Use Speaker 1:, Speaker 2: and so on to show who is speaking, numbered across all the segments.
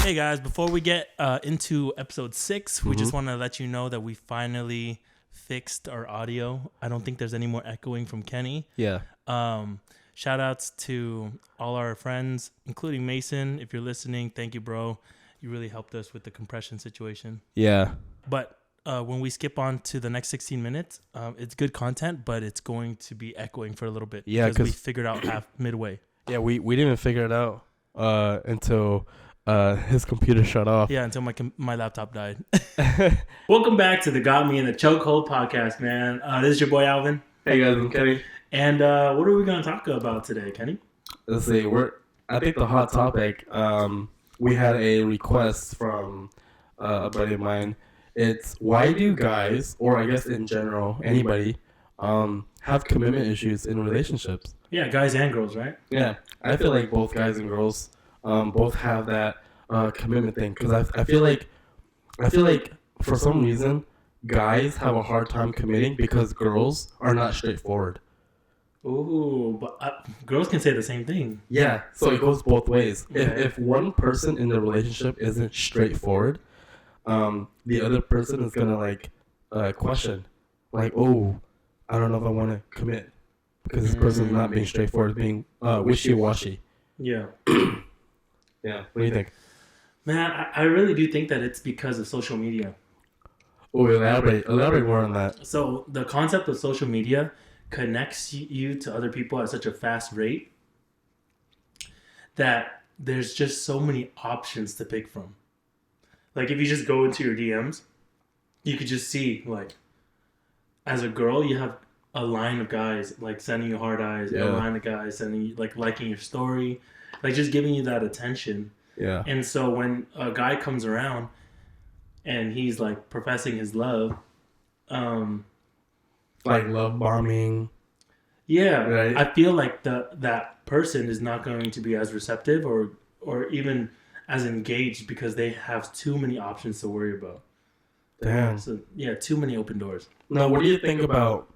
Speaker 1: Hey guys, before we get into episode 6, we just want to let you know that we finally fixed our audio. I don't think there's any more echoing from Kenny.
Speaker 2: Yeah.
Speaker 1: Shout outs to all our friends, including Mason. If you're listening, thank you, bro. You really helped us with the compression situation.
Speaker 2: Yeah.
Speaker 1: But when we skip on to the next 16 minutes, it's good content, but it's going to be echoing for a little bit.
Speaker 2: Yeah,
Speaker 1: because we figured out midway.
Speaker 2: Yeah, we didn't even figure it out until his computer shut off.
Speaker 1: Yeah, until my laptop died. Welcome back to the Got Me in the Chokehold podcast, man. This is your boy Alvin.
Speaker 2: Hey guys, I'm Kenny.
Speaker 1: And what are we going to talk about today, Kenny?
Speaker 2: Let's see. I think the hot topic. We had a request from a buddy of mine. It's why do guys, or I guess in general, anybody, have commitment issues in relationships?
Speaker 1: Yeah, guys and girls, right?
Speaker 2: Yeah, I feel like both guys and girls both have that commitment thing, because I feel like for some reason guys have a hard time committing because girls are not straightforward.
Speaker 1: Ooh, but girls can say the same thing.
Speaker 2: Yeah, so it goes both ways.
Speaker 1: Yeah.
Speaker 2: If one person in the relationship isn't straightforward, the other person is gonna question, oh, I don't know if I want to commit because this person's not being straightforward, being wishy-washy.
Speaker 1: Yeah.
Speaker 2: Yeah. What do you think?
Speaker 1: Man, I really do think that it's because of social media.
Speaker 2: Oh, elaborate more on that.
Speaker 1: So the concept of social media connects you to other people at such a fast rate that there's just so many options to pick from. Like if you just go into your DMs, you could just see, like, as a girl, you have a line of guys like sending you hard eyes, a line of guys sending you, like, liking your story, like just giving you that attention.
Speaker 2: Yeah.
Speaker 1: And so when a guy comes around and he's like professing his love,
Speaker 2: like love bombing.
Speaker 1: Yeah,
Speaker 2: right?
Speaker 1: I feel like that person is not going to be as receptive or even as engaged because they have too many options to worry about.
Speaker 2: Damn.
Speaker 1: So yeah, too many open doors.
Speaker 2: Now, what do you think about?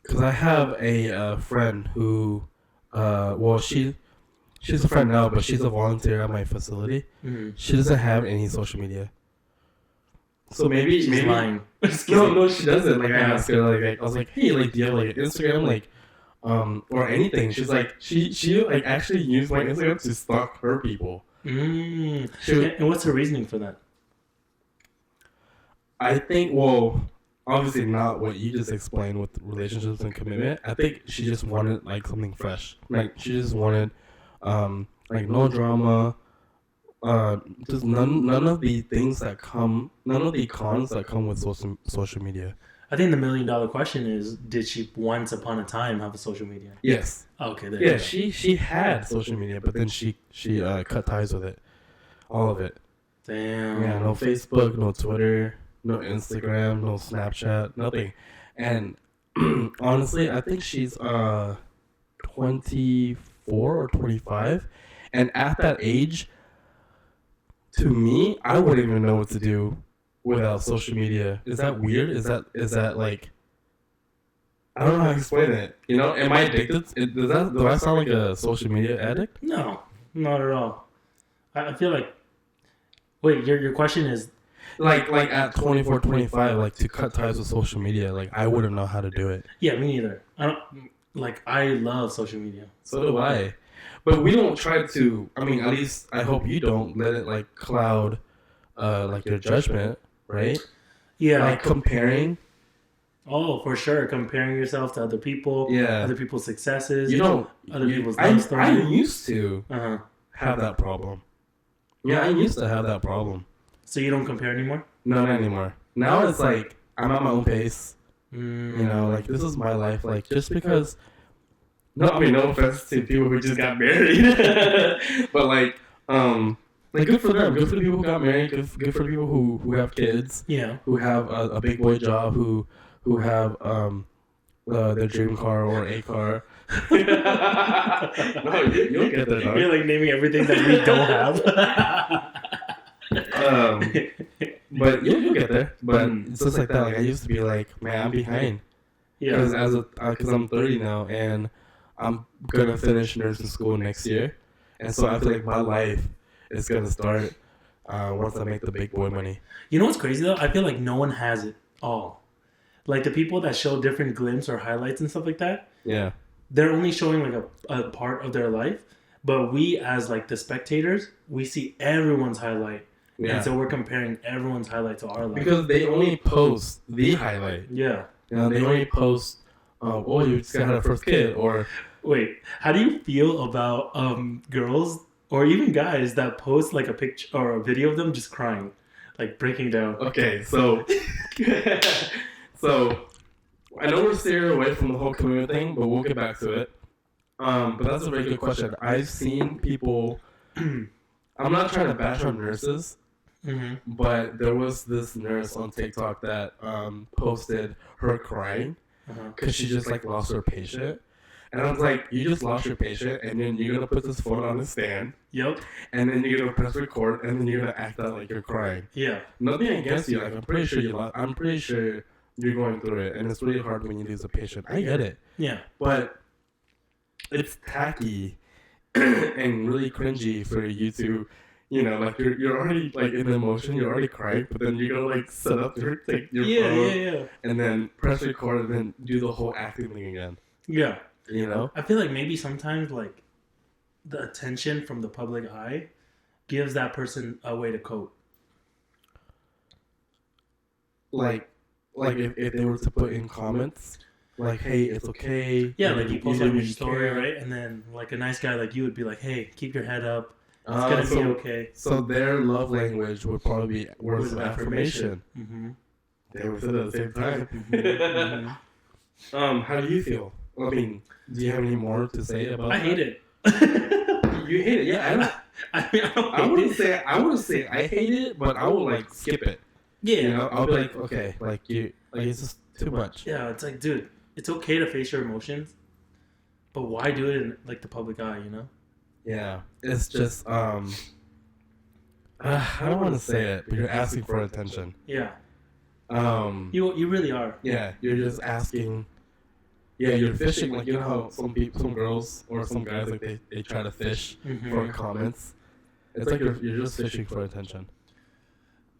Speaker 2: Because I have a friend who, she's a friend now, but she's a volunteer at my facility.
Speaker 1: Mm-hmm.
Speaker 2: She doesn't have any social media. So maybe
Speaker 1: She's lying.
Speaker 2: No, she doesn't. Like I asked her, like I was like, hey, like do you have like Instagram, or anything? She's like, she like actually used my Instagram to stalk her people.
Speaker 1: And what's her reasoning for that?
Speaker 2: I think, obviously not what you just explained with relationships and commitment. I think she just wanted like something fresh. Like she just wanted, like no drama. Just none of the things that come, none of the cons that come with social media.
Speaker 1: I think the $1 million question is: did she once upon a time have a social media?
Speaker 2: Yes.
Speaker 1: Okay. There
Speaker 2: Yeah,
Speaker 1: you go.
Speaker 2: she had social media, but then she cut ties with it, all of it.
Speaker 1: Damn.
Speaker 2: Yeah, no Facebook, no Twitter, no Instagram, no Snapchat, nothing. And honestly, I think she's 24 or 25, and at that age, to me, I wouldn't even know what to do without social media. Is that weird? Is that like, I don't know how to explain it. You know, am I addicted? Do I sound like a social media addict?
Speaker 1: No, not at all. I feel like. Wait, your question is.
Speaker 2: Like at 24, 25, like to cut ties with social media, like I wouldn't know how to do it.
Speaker 1: Yeah, me neither. I love social media.
Speaker 2: So do I. But we don't try to, I mean, at least I hope you don't let it like cloud like your judgment, right?
Speaker 1: Yeah.
Speaker 2: Like comparing.
Speaker 1: Oh, for sure. Comparing yourself to other people.
Speaker 2: Yeah.
Speaker 1: Other people's successes.
Speaker 2: You don't.
Speaker 1: Other people's love stories.
Speaker 2: I used to
Speaker 1: Uh-huh.
Speaker 2: have that problem. Yeah, I used to have that problem.
Speaker 1: So you don't compare anymore?
Speaker 2: No, not anymore. Now it's like I'm at my own pace. You know, like this is my life. Like just because. No, I mean no offense to people who just got married, but like good for them. Good for the people who got married. Good for the people who have kids.
Speaker 1: Yeah.
Speaker 2: Who have a big boy job. Who have their dream car or a car. No, you'll get there. Dog.
Speaker 1: You're like naming everything that we don't have.
Speaker 2: But you'll get there. But it's just like that. Like I used to be like, man, I'm behind.
Speaker 1: Yeah.
Speaker 2: Because I'm 30 now and I'm gonna finish nursing school next year, and so I feel like my life it's gonna start once I make the big boy money.
Speaker 1: You know what's crazy though? I feel like no one has it all. Like the people that show different glimpses or highlights and stuff like that,
Speaker 2: Yeah.
Speaker 1: they're only showing like a part of their life. But we as like the spectators, we see everyone's highlight.
Speaker 2: Yeah.
Speaker 1: And so we're comparing everyone's highlight to our life.
Speaker 2: Because they only post the highlight.
Speaker 1: Yeah.
Speaker 2: You know, they only post, oh, you just had a first kid, or
Speaker 1: Wait, how do you feel about girls or even guys that post like a picture or a video of them just crying, like breaking down?
Speaker 2: okay, so so I know we're steering away from the whole commitment thing, but we'll get back to it. But that's a very good question. I've seen people. I'm not trying to bash on nurses, but there was this nurse on TikTok that posted her crying because she just like lost her patient. And I was like, you just lost your patient, and then you're gonna put this phone on a stand.
Speaker 1: Yep.
Speaker 2: And then you're gonna press record, and then you're gonna act out like you're crying.
Speaker 1: Yeah.
Speaker 2: Nothing against you. Like I'm pretty sure I'm pretty sure you're going through it, and it's really hard when you lose a patient. I get it.
Speaker 1: Yeah.
Speaker 2: But it's tacky and really cringy for you to, you know, like you're already like in emotion, you're already crying, but then you go like set up your phone,
Speaker 1: Yeah.
Speaker 2: and then press record, and then do the whole acting thing again.
Speaker 1: Yeah.
Speaker 2: You know,
Speaker 1: I feel like maybe sometimes like the attention from the public eye gives that person a way to cope.
Speaker 2: like if they were to put in comments like, hey, it's okay.
Speaker 1: Yeah, like you post on your story,
Speaker 2: care.
Speaker 1: right? And then like a nice guy like you would be like, hey, keep your head up. It's gonna be okay.
Speaker 2: So their love language would probably be words of affirmation.
Speaker 1: Mm-hmm.
Speaker 2: They would say it at the same time.
Speaker 1: Mm-hmm.
Speaker 2: How do you feel? I mean, do you have any more to say about
Speaker 1: I
Speaker 2: that?
Speaker 1: hate it.
Speaker 2: You hate it, yeah. I wouldn't say I hate it, but I would like skip it.
Speaker 1: Yeah.
Speaker 2: You know, I'll be like, okay, like it's just too much.
Speaker 1: Yeah, it's like, dude, it's okay to face your emotions, but why do it in like the public eye? You know?
Speaker 2: Yeah, it's just I don't want to say it, but you're asking for attention.
Speaker 1: Yeah. You really are.
Speaker 2: Yeah, you're just asking. Yeah, you're fishing, like, you know how some girls or some guys, like, they try to fish for comments. It's like you're just fishing for attention.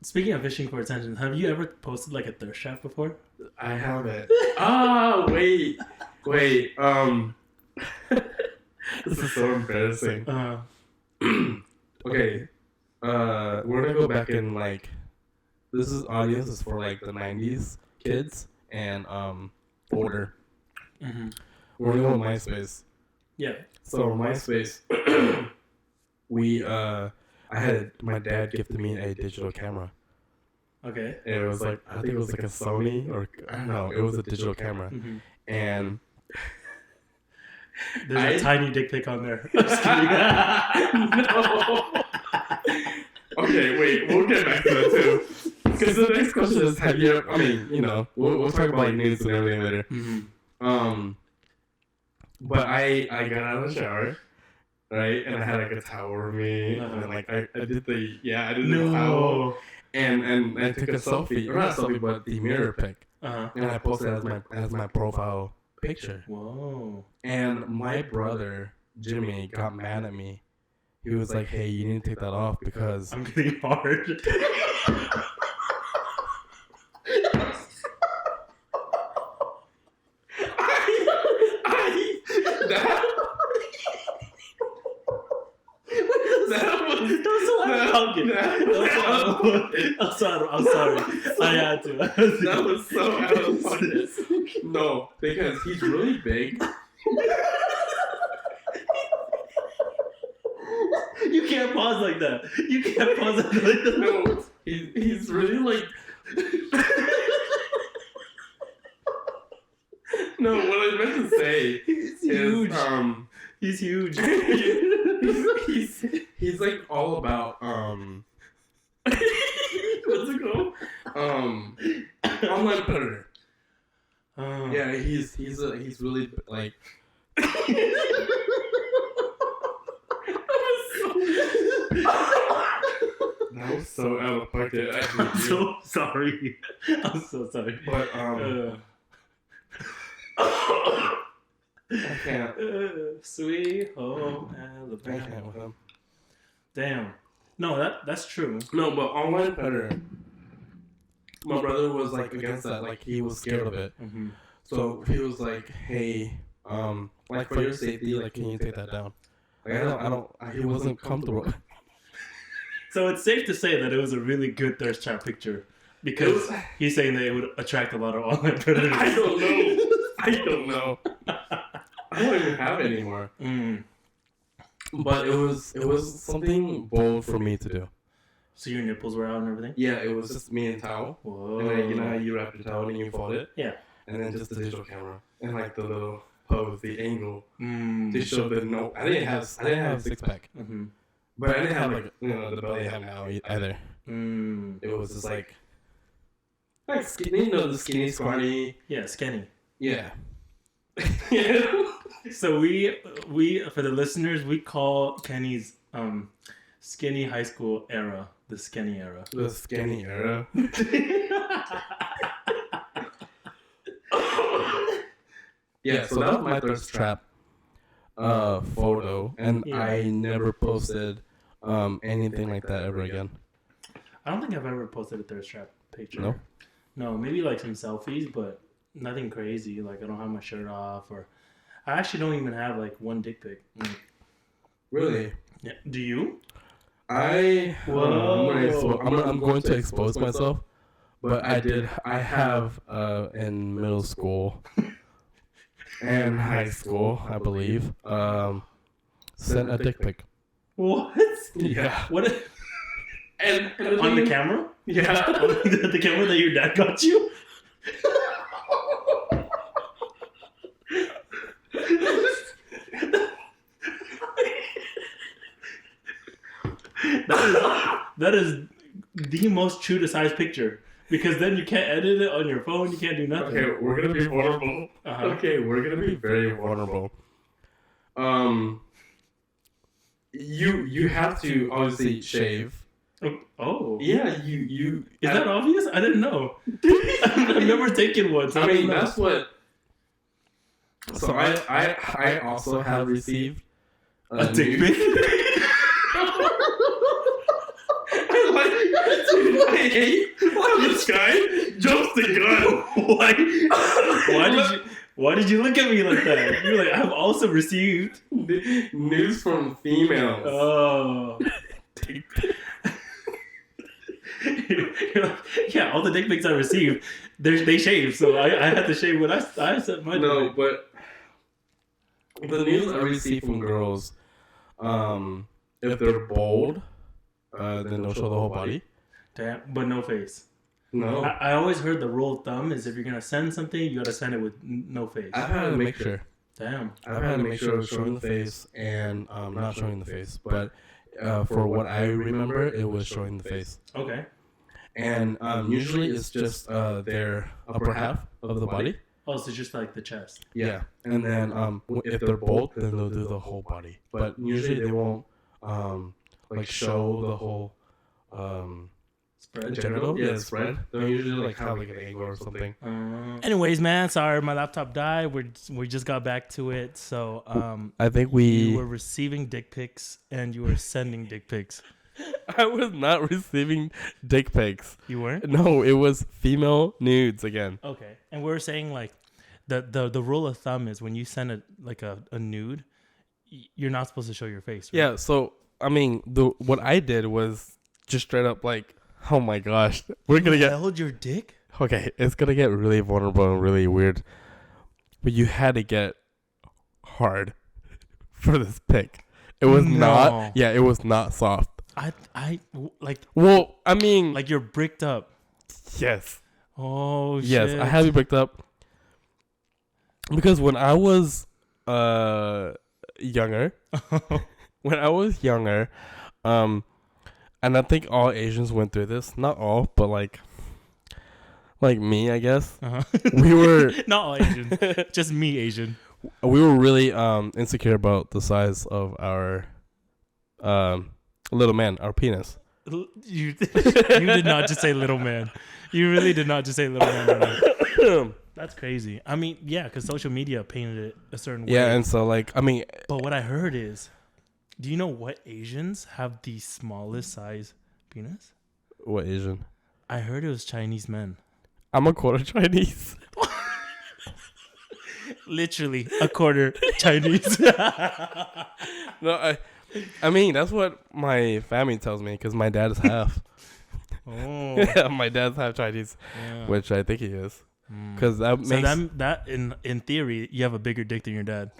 Speaker 1: Speaking of fishing for attention, have you ever posted like a thirst trap before?
Speaker 2: I haven't. Wait. This is so embarrassing. Okay, we're gonna go back in, like, this audience is for, like, the 90s kids and, older.
Speaker 1: Mm-hmm.
Speaker 2: We're gonna go on MySpace.
Speaker 1: Yeah.
Speaker 2: So on MySpace, my dad gifted me a digital camera.
Speaker 1: Okay.
Speaker 2: And it was like, I think it was like a Sony, or I don't know, it was a digital camera.
Speaker 1: Mm-hmm.
Speaker 2: And
Speaker 1: there's a tiny dick pic on there. I'm just kidding.
Speaker 2: No. Okay, wait, we'll get back to that too. Because the next question is, have you ever, I mean, you know, we'll talk about like nudes and everything later.
Speaker 1: Mm-hmm.
Speaker 2: But I got out of the shower, right, and I had like a towel over me, and then like I did the towel, and I took a selfie, or not a selfie, but the mirror pic, and I posted it as my profile picture.
Speaker 1: Whoa!
Speaker 2: And my brother Jimmy got mad at me. He was like, "Hey, you need to take that off because
Speaker 1: I'm getting hard." I'm sorry. I had to.
Speaker 2: That was so out of pocket. No, because he's really big.
Speaker 1: You can't pause like that. You can't pause like that.
Speaker 2: No, he's really like. No, what I meant to say
Speaker 1: He's huge.
Speaker 2: He's huge. he's like all about what's it called? Online predator. Yeah, he's really like. That was so out of pocket.
Speaker 1: I'm so sorry.
Speaker 2: But I can't.
Speaker 1: Sweet home Alabama.
Speaker 2: I can't with him.
Speaker 1: Damn. No, that's true.
Speaker 2: No, but online predator. My brother was like against that. Like he was scared of it.
Speaker 1: Mm-hmm.
Speaker 2: So he was like, "Hey, like for your safety, like can you take that down?" Like he wasn't comfortable.
Speaker 1: So it's safe to say that it was a really good thirst trap picture because he's saying that it would attract a lot of online predators.
Speaker 2: I don't know. I don't know. I don't even have it anymore. But it was something bold for me to do.
Speaker 1: So your nipples were out and everything?
Speaker 2: Yeah, it was just me and towel.
Speaker 1: Whoa.
Speaker 2: And then, you know how you wrap your towel and you fold it?
Speaker 1: Yeah.
Speaker 2: And then just the digital camera. And like the little pose, the angle. To show the no. I didn't have a six pack.
Speaker 1: Mm-hmm.
Speaker 2: But I didn't have like, you know, the belly I have now either. It was just like skinny, you know, the skinny, scrawny.
Speaker 1: Yeah, skinny.
Speaker 2: Yeah.
Speaker 1: So we for the listeners, we call Kenny's skinny high school era the skinny era.
Speaker 2: The skinny era. Yeah, so that was my thirst trap photo, and
Speaker 1: Yeah.
Speaker 2: I never posted anything like that ever again.
Speaker 1: I don't think I've ever posted a thirst trap picture.
Speaker 2: No?
Speaker 1: No, maybe like some selfies, but nothing crazy. Like I don't have my shirt off, or I actually don't even have like one dick pic.
Speaker 2: Really?
Speaker 1: Yeah. Do you?
Speaker 2: I'm going to expose myself, but I have in middle school and high school, I believe, sent a dick pic.
Speaker 1: What?
Speaker 2: Yeah.
Speaker 1: What?
Speaker 2: And
Speaker 1: On the camera?
Speaker 2: Yeah.
Speaker 1: The camera that your dad got you? That is the most true to size picture, because then you can't edit it on your phone. You can't do nothing.
Speaker 2: Okay, we're gonna be vulnerable. Okay, we're gonna be very vulnerable. You have to obviously shave.
Speaker 1: Oh.
Speaker 2: Yeah, you.
Speaker 1: Is that obvious? I didn't know. I've never taken one. So
Speaker 2: I mean, that's what. So I also have received
Speaker 1: a dick pic.
Speaker 2: I hate this guy jumps the gun.
Speaker 1: Why did you look at me like that? You're like, I've also received
Speaker 2: news from females.
Speaker 1: Oh. You're like, yeah, all the dick pics I received, they shave, so I had to shave when I sent my.
Speaker 2: No, but the news I receive from girls, if they're bold, then they'll show the whole body.
Speaker 1: Damn, but no face.
Speaker 2: No.
Speaker 1: I always heard the rule of thumb is if you're gonna send something, you gotta send it with no face.
Speaker 2: I've had to make sure.
Speaker 1: Damn.
Speaker 2: I've had to make sure it was showing the face and not showing the face, but for what I remember, it was showing the face.
Speaker 1: Okay.
Speaker 2: And usually it's just their upper half of the body.
Speaker 1: Oh, so just like the chest.
Speaker 2: Yeah. And then if they're bold, then they'll do the whole body. But usually they won't like show the whole
Speaker 1: Spread.
Speaker 2: Genital? Yeah, spread. They'll usually like have like an angle or something.
Speaker 1: Anyways, man, sorry, my laptop died. We just got back to it. So
Speaker 2: I think
Speaker 1: you were receiving dick pics and you were sending dick pics.
Speaker 2: I was not receiving dick pics.
Speaker 1: You weren't?
Speaker 2: No, it was female nudes again.
Speaker 1: Okay. And we were saying like the rule of thumb is when you send a nude, you're not supposed to show your face. Right?
Speaker 2: Yeah, so I mean, what I did was just straight up like, oh my gosh, we're gonna get
Speaker 1: held your dick.
Speaker 2: Okay, it's gonna get really vulnerable and really weird, but you had to get hard for this pic. It was not. Yeah, it was not soft.
Speaker 1: I like.
Speaker 2: Well, I mean,
Speaker 1: like you're bricked up.
Speaker 2: Yes.
Speaker 1: Oh shit.
Speaker 2: Yes, I have you bricked up because when I was younger, and I think all Asians went through this. Not all, but like me, I guess. We were
Speaker 1: not all Asian, just me Asian.
Speaker 2: We were really insecure about the size of our little man, our penis.
Speaker 1: You did not just say little man. You really did not just say little man. That's crazy. I mean, yeah, because social media painted it a certain way.
Speaker 2: Yeah, and so like, I mean,
Speaker 1: but what I heard is Do you know what Asians have the smallest size penis?
Speaker 2: What Asian?
Speaker 1: I heard it was Chinese men.
Speaker 2: I'm a quarter Chinese.
Speaker 1: Literally a quarter Chinese.
Speaker 2: No, I mean that's what my family tells me because my dad is half.
Speaker 1: Oh,
Speaker 2: Yeah, my dad's half Chinese,
Speaker 1: yeah.
Speaker 2: which I think he is. Because that
Speaker 1: So
Speaker 2: makes
Speaker 1: that in theory, you have a bigger dick than your dad.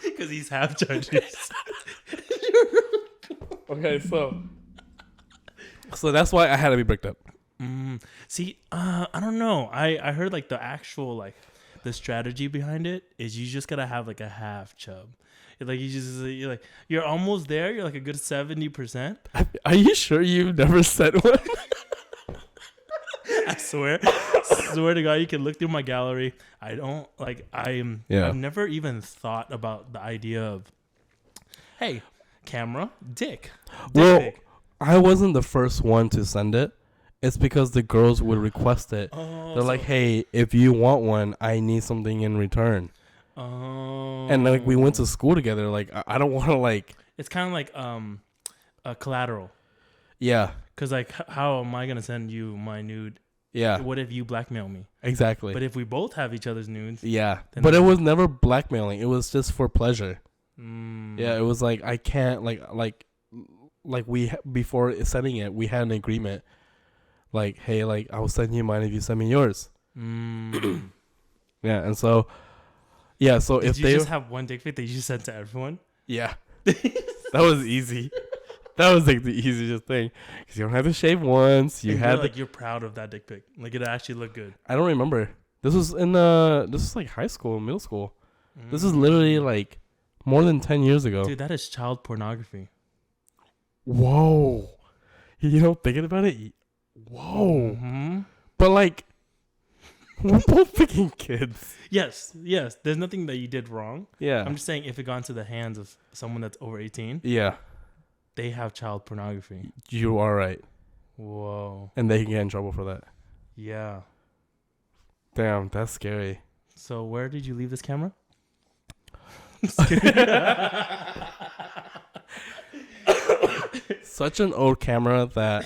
Speaker 1: Because he's half Chinese.
Speaker 2: okay. So that's why I had to be bricked up.
Speaker 1: See, I don't know. I heard like the actual like the strategy behind it is you just gotta have like a half chub. Like you're almost there. You're like a good 70%.
Speaker 2: Are you sure you've never said one?
Speaker 1: I swear to God, you can look through my gallery. I don't like. I've never even thought about the idea of, hey, camera, dick.
Speaker 2: Well,
Speaker 1: pic.
Speaker 2: I wasn't the first one to send it. It's because the girls would request it.
Speaker 1: Oh,
Speaker 2: They're like, hey, if you want one, I need something in return.
Speaker 1: Oh.
Speaker 2: And like we went to school together. Like I don't want to like.
Speaker 1: It's kind of like a collateral.
Speaker 2: Yeah.
Speaker 1: Cause like how am I gonna send you my nude?
Speaker 2: Yeah.
Speaker 1: What if you blackmail me?
Speaker 2: Exactly.
Speaker 1: But if we both have each other's nudes.
Speaker 2: Yeah.
Speaker 1: Then
Speaker 2: But it was never blackmailing. It was just for pleasure.
Speaker 1: Mm.
Speaker 2: Yeah. It was like I can't like we before sending it we had an agreement. Like hey like I will send you mine if you send me yours. Yeah. And so. Yeah, so
Speaker 1: Did
Speaker 2: if
Speaker 1: you
Speaker 2: they
Speaker 1: just have one dick pic that you sent to everyone?
Speaker 2: Yeah, that was easy. That was like the easiest thing because you don't have to shave once. You had
Speaker 1: like you're proud of that dick pic. Like it actually looked good.
Speaker 2: I don't remember. This was this is like high school, middle school. This is literally like more than 10 years ago.
Speaker 1: Dude, that is child pornography.
Speaker 2: Whoa, you know, thinking about it. Whoa, but like. We're both picking kids.
Speaker 1: Yes. There's nothing that you did wrong.
Speaker 2: Yeah.
Speaker 1: I'm just saying if it got into the hands of someone that's over 18,
Speaker 2: yeah,
Speaker 1: they have child pornography.
Speaker 2: You are right.
Speaker 1: Whoa.
Speaker 2: And they can get in trouble for that.
Speaker 1: Yeah.
Speaker 2: Damn, that's scary.
Speaker 1: So where did you leave this camera?
Speaker 2: Such an old camera that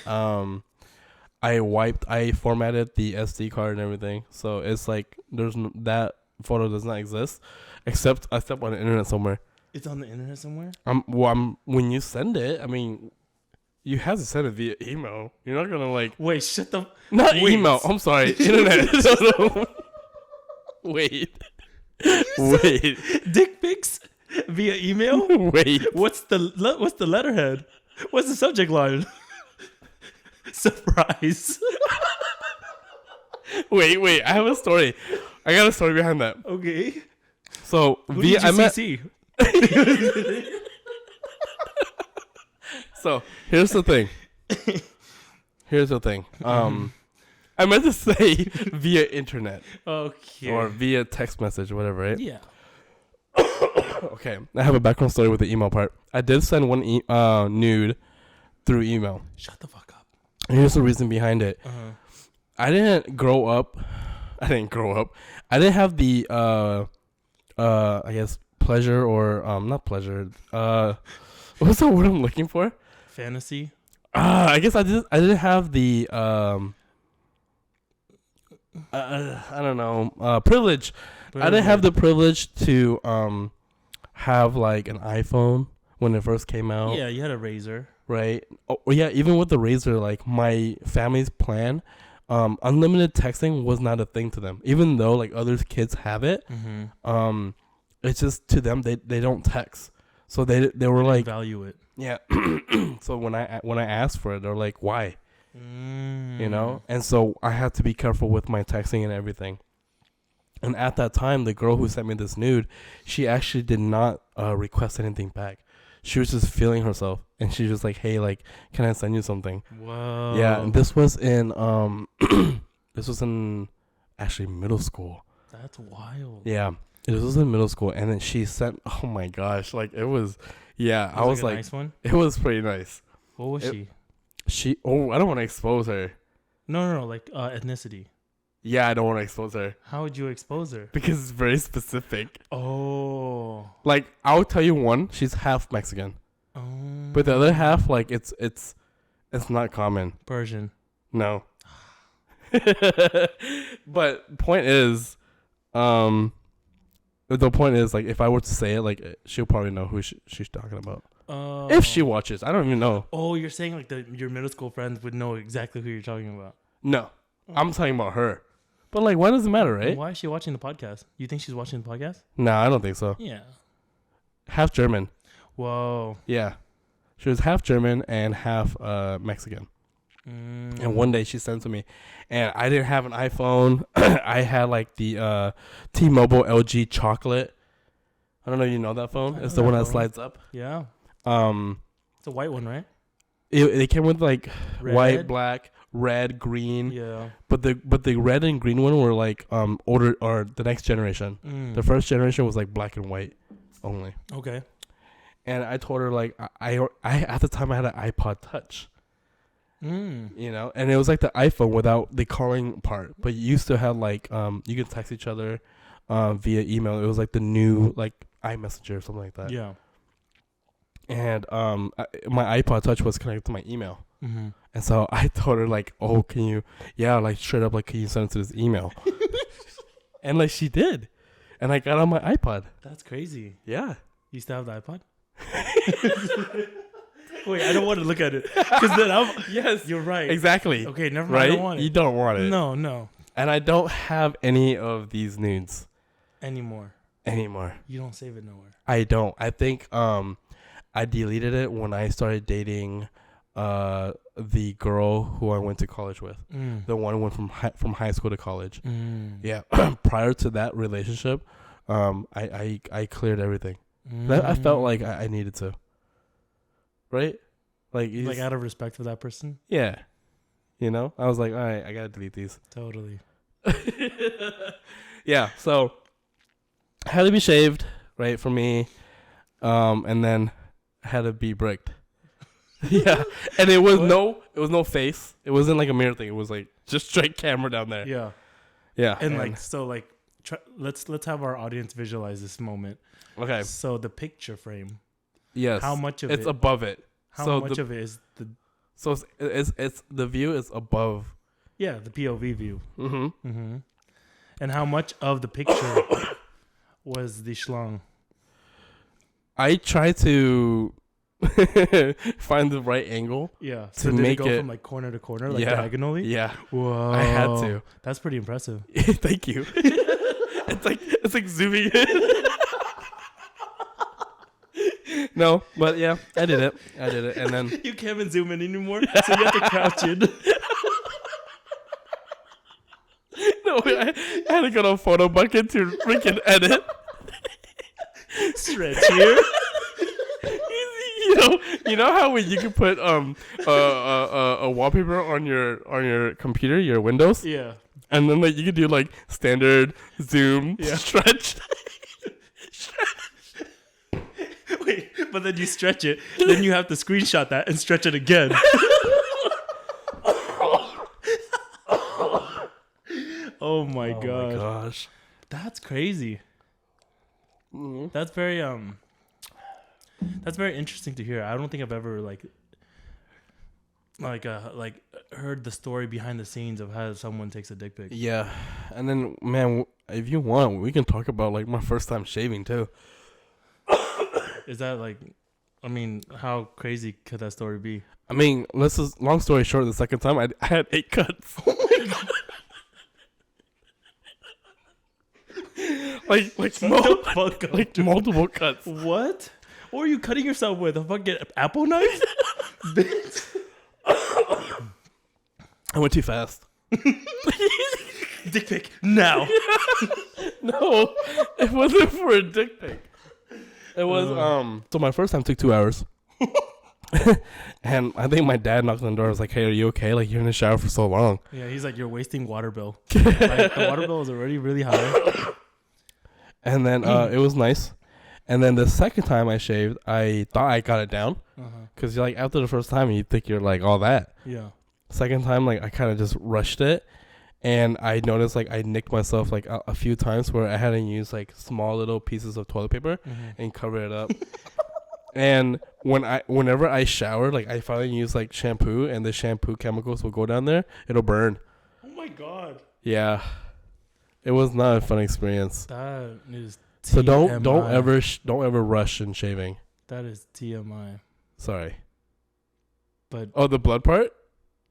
Speaker 2: I formatted the SD card and everything. So it's like that photo does not exist except on the internet somewhere.
Speaker 1: It's on the internet somewhere?
Speaker 2: When you send it, I mean, you have to send it via email. You're not going to like...
Speaker 1: Wait, shut the...
Speaker 2: Not email. I'm sorry. Internet. Wait.
Speaker 1: Dick pics via email?
Speaker 2: Wait.
Speaker 1: What's the letterhead? What's the subject line? Surprise.
Speaker 2: Wait. I have a story. I got a story behind that.
Speaker 1: Okay.
Speaker 2: So
Speaker 1: Who did you CC?
Speaker 2: So here's the thing. I meant to say via internet.
Speaker 1: Okay.
Speaker 2: Or via text message, whatever, right?
Speaker 1: Yeah.
Speaker 2: Okay. I have a background story with the email part. I did send one nude through email.
Speaker 1: Shut the fuck up.
Speaker 2: And here's the reason behind it. I didn't grow up. I didn't have the I guess pleasure or not pleasure. What's the word I'm looking for?
Speaker 1: Fantasy.
Speaker 2: I guess I didn't have the I don't know privilege. I didn't have the privilege to have like an iPhone when it first came out.
Speaker 1: Yeah, you had a Razor.
Speaker 2: Right. Oh yeah, even with the Razor, like my family's plan, unlimited texting was not a thing to them. Even though like other kids have it, it's just to them they don't text. So they were like
Speaker 1: value it.
Speaker 2: Yeah. So when I asked for it, they're like, why? You know? And so I had to be careful with my texting and everything. And at that time, the girl who sent me this nude, she actually did not request anything back. She was just feeling herself, and she was like, "Hey, like, can I send you something?"
Speaker 1: Whoa.
Speaker 2: Yeah, and this was in actually middle school.
Speaker 1: That's wild.
Speaker 2: Yeah, it was in middle school, and then she sent. Oh my gosh, like it was. Yeah, I was like,
Speaker 1: nice one.
Speaker 2: It was pretty nice.
Speaker 1: What was she?
Speaker 2: She. Oh, I don't want to expose her.
Speaker 1: No, like ethnicity.
Speaker 2: Yeah, I don't want to expose her.
Speaker 1: How would you expose her?
Speaker 2: Because it's very specific.
Speaker 1: Oh.
Speaker 2: Like, I'll tell you one, she's half Mexican.
Speaker 1: Oh.
Speaker 2: But the other half, like, it's not common.
Speaker 1: Persian.
Speaker 2: No. But point is, the point is, like, if I were to say it, like, she'll probably know who she's talking about.
Speaker 1: Oh.
Speaker 2: If she watches. I don't even know.
Speaker 1: Oh, you're saying like your middle school friends would know exactly who you're talking about.
Speaker 2: No. I'm talking about her. But, like, why does it matter, right?
Speaker 1: Why is she watching the podcast? You think she's watching the podcast?
Speaker 2: No, I don't think so.
Speaker 1: Yeah.
Speaker 2: Half German.
Speaker 1: Whoa.
Speaker 2: Yeah. She was half German and half Mexican. And one day she sent to me, and I didn't have an iPhone. I had like the T-Mobile LG chocolate. I don't know if you know that phone. It's the one that slides up.
Speaker 1: Yeah. It's a white one, right?
Speaker 2: It came with like
Speaker 1: Red?
Speaker 2: white, black, red, green.
Speaker 1: Yeah.
Speaker 2: But the red and green one were like older or the next generation. The first generation was like black and white only.
Speaker 1: Okay.
Speaker 2: And I told her like I at the time I had an iPod Touch. You know, and it was like the iPhone without the calling part, but you used to have like you could text each other via email. It was like the new like iMessenger or something like that.
Speaker 1: Yeah.
Speaker 2: And my iPod Touch was connected to my email, and so I told her like, oh, can you, like straight up like, can you send it to this email? And like she did, and I got on my iPod.
Speaker 1: That's crazy.
Speaker 2: Yeah.
Speaker 1: You still have the iPod? Wait, I don't want to look at it. Because then yes, you're right.
Speaker 2: Exactly.
Speaker 1: Okay, never mind.
Speaker 2: Right?
Speaker 1: I don't want it.
Speaker 2: You don't want it.
Speaker 1: No.
Speaker 2: And I don't have any of these nudes
Speaker 1: Anymore.
Speaker 2: anymore.
Speaker 1: You don't save it nowhere.
Speaker 2: I don't. I think I deleted it when I started dating the girl who I went to college with. The one who went from high school to college. Yeah. Prior to that relationship, I cleared everything. I felt like I needed to. Right? Like
Speaker 1: out of respect for that person?
Speaker 2: Yeah. You know? I was like, all right, I gotta delete these.
Speaker 1: Totally.
Speaker 2: Yeah, so had to be shaved, right, for me. And then had to be bricked. Yeah. And it was no face. It wasn't like a mirror thing. It was like just straight camera down there.
Speaker 1: Yeah.
Speaker 2: Yeah.
Speaker 1: And like so like let's have our audience visualize this moment.
Speaker 2: Okay.
Speaker 1: So the picture frame.
Speaker 2: Yes.
Speaker 1: How much of
Speaker 2: it's
Speaker 1: it?
Speaker 2: above it.
Speaker 1: How much of it is the?
Speaker 2: So it's the view is above.
Speaker 1: Yeah, the POV view. And how much of the picture was the schlong?
Speaker 2: I try to find the right angle.
Speaker 1: Yeah. So did it go from like corner to corner, like diagonally?
Speaker 2: Yeah.
Speaker 1: Whoa.
Speaker 2: I had to.
Speaker 1: That's pretty impressive.
Speaker 2: Thank you. it's like zooming in. No, but yeah, I did it, and then
Speaker 1: you can't even zoom in anymore, so you have to crouch in.
Speaker 2: No, I had to go to Photo Bucket to freaking edit.
Speaker 1: Stretch here.
Speaker 2: You know how you can put a wallpaper on your computer, your Windows,
Speaker 1: yeah,
Speaker 2: and then like you can do like standard, zoom, stretch.
Speaker 1: Wait, but then you stretch it, then you have to screenshot that and stretch it again. Oh my gosh. That's crazy. That's very interesting to hear. I don't think I've ever heard the story behind the scenes of how someone takes a dick pic.
Speaker 2: Yeah. And then man, if you want, we can talk about like my first time shaving too.
Speaker 1: Is that how crazy could that story be?
Speaker 2: I mean, long story short, the second time I had 8 cuts. Oh my god. like multiple cuts.
Speaker 1: What? What are you cutting yourself with? A fucking apple knife? Bitch.
Speaker 2: I went too fast.
Speaker 1: Dick pic now.
Speaker 2: No, it wasn't for a dick pic. It was so my first time took 2 hours. And I think my dad knocked on the door. I was like, hey, are you okay? Like, you're in the shower for so long.
Speaker 1: Yeah, he's like, you're wasting water bill. Like, the water bill is already really high.
Speaker 2: And then it was nice. And then the second time I shaved, I thought I got it down. Because you're like, after the first time, you think you're like all that.
Speaker 1: Yeah.
Speaker 2: Second time, like, I kind of just rushed it. and I noticed like I nicked myself like a few times where I had to use like small little pieces of toilet paper and cover it up. And whenever I shower, like I finally use like shampoo, and the shampoo chemicals will go down there. It'll burn.
Speaker 1: Oh my god.
Speaker 2: Yeah, it was not a fun experience.
Speaker 1: That is TMI.
Speaker 2: So don't ever rush in shaving.
Speaker 1: That is TMI.
Speaker 2: Sorry.
Speaker 1: But
Speaker 2: the blood part,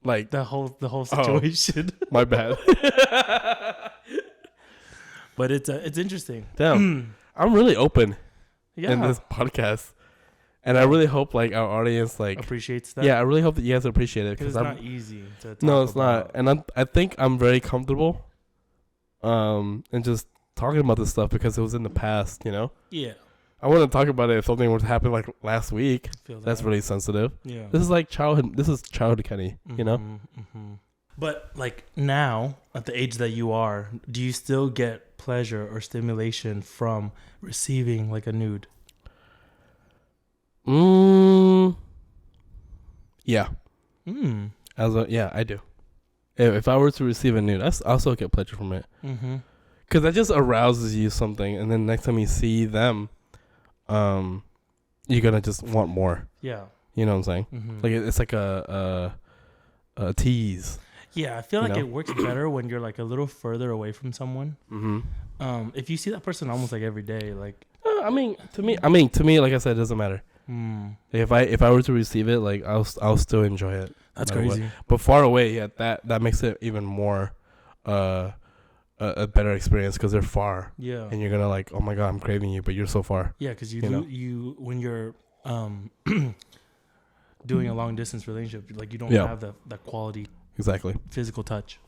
Speaker 2: like
Speaker 1: the whole situation.
Speaker 2: My bad.
Speaker 1: But it's interesting.
Speaker 2: Damn, I'm really open
Speaker 1: Yeah.
Speaker 2: in this podcast. And I really hope like our audience like
Speaker 1: appreciates that.
Speaker 2: Yeah, I really hope that you guys appreciate it
Speaker 1: because it's not easy to talk
Speaker 2: No, it's
Speaker 1: about.
Speaker 2: not. And I think I'm very comfortable and just talking about this stuff because it was in the past, you know?
Speaker 1: Yeah.
Speaker 2: I wouldn't talk about it if something would happen like last week. That's
Speaker 1: that.
Speaker 2: really sensitive.
Speaker 1: Yeah.
Speaker 2: This is like childhood. This is childhood Kenny, you know?
Speaker 1: Mm-hmm. But like now, at the age that you are, do you still get pleasure or stimulation from receiving like a nude?
Speaker 2: Yeah. Yeah, I do. If I were to receive a nude, I also get pleasure from it. Because that just arouses you something, and then next time you see them, you're gonna just want more.
Speaker 1: Yeah.
Speaker 2: You know what I'm saying? Like it's like a tease.
Speaker 1: Yeah, I feel like it works better when you're like a little further away from someone. If you see that person almost like every day, like
Speaker 2: to me, like I said, it doesn't matter. If I were to receive it, like I'll still enjoy it.
Speaker 1: That's crazy.
Speaker 2: What. But far away, yeah, that makes it even more a better experience because they're far. Yeah. And you're gonna like, oh my god, I'm craving you, but you're so far.
Speaker 1: Yeah, because you when you're doing a long distance relationship, like you don't have that quality.
Speaker 2: Exactly.
Speaker 1: Physical touch.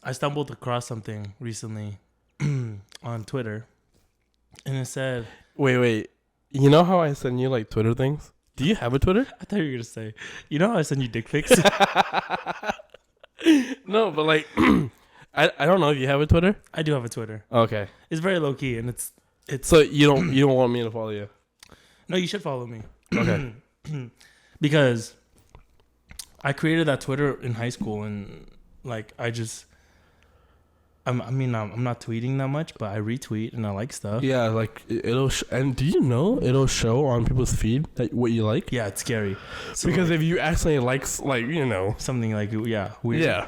Speaker 1: I stumbled across something recently on Twitter, and it said,
Speaker 2: "Wait. You know how I send you like Twitter things? Do you have a Twitter?"
Speaker 1: I thought you were gonna say, "You know how I send you dick pics?"
Speaker 2: No, but like, I don't know if you have a Twitter.
Speaker 1: I do have a Twitter.
Speaker 2: Okay.
Speaker 1: It's very low key, and it's.
Speaker 2: So you don't want me to follow you?
Speaker 1: No, you should follow me.
Speaker 2: Okay.
Speaker 1: Because I created that Twitter in high school, and like I'm not tweeting that much, but I retweet and I like stuff.
Speaker 2: Yeah, like it'll. And do you know it'll show on people's feed that what you like?
Speaker 1: Yeah, it's scary.
Speaker 2: So because if you accidentally like
Speaker 1: something like weird.
Speaker 2: Yeah,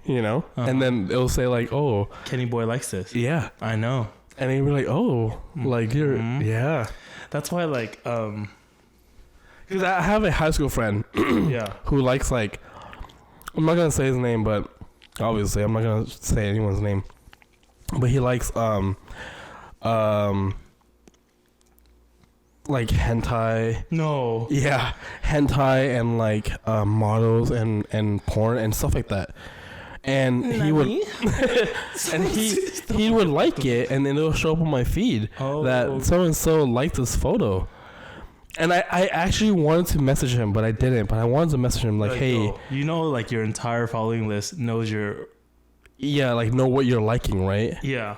Speaker 2: and then it'll say like, oh,
Speaker 1: Kenny Boy likes this.
Speaker 2: Yeah,
Speaker 1: I know.
Speaker 2: And then you're like, oh, like you're yeah.
Speaker 1: That's why like
Speaker 2: because I have a high school friend who likes like, I'm not gonna say his name, but obviously I'm not gonna say anyone's name, but he likes like hentai.
Speaker 1: No.
Speaker 2: Yeah, hentai and like models and porn and stuff like that. And he would and he would like it, and then it'll show up on my feed that so and so liked this photo. And I actually wanted to message him, but I didn't. But I wanted to message him like, hey,
Speaker 1: like your entire following list knows your
Speaker 2: know what you're liking, right?
Speaker 1: Yeah.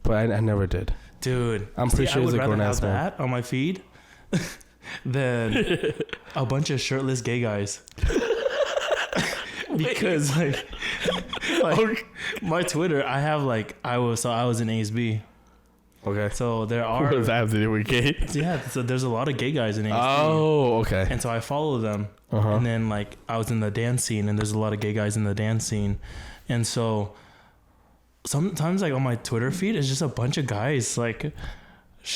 Speaker 2: But I never did.
Speaker 1: Dude,
Speaker 2: I'm pretty sure he's a grown ass man.
Speaker 1: I would rather have that on my feed than a bunch of shirtless gay guys. Because like my Twitter, I have like I was in ASB.
Speaker 2: Okay.
Speaker 1: So there are.
Speaker 2: What does that have to do with gay?
Speaker 1: Yeah. So there's a lot of gay guys in ASB.
Speaker 2: Oh, okay.
Speaker 1: And so I follow them, and then like I was in the dance scene, and there's a lot of gay guys in the dance scene, and so sometimes like on my Twitter feed, it's just a bunch of guys like.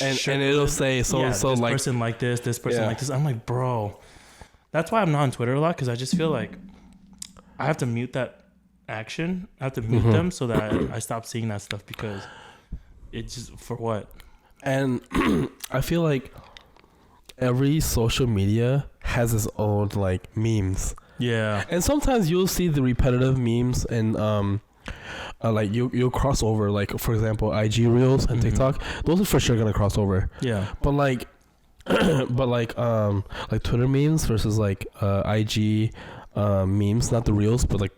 Speaker 2: And it'll say so and so like
Speaker 1: this person like this person like this. I'm like, bro. That's why I'm not on Twitter a lot, because I just feel like I have to mute that action. I have to mute them so that I stop seeing that stuff, because it's just for what?
Speaker 2: And I feel like every social media has its own like memes. Yeah. And sometimes you'll see the repetitive memes and like you'll cross over, like for example IG Reels and TikTok. Those are for sure gonna cross over. Yeah. But like like Twitter memes versus like IG memes, not the Reels, but like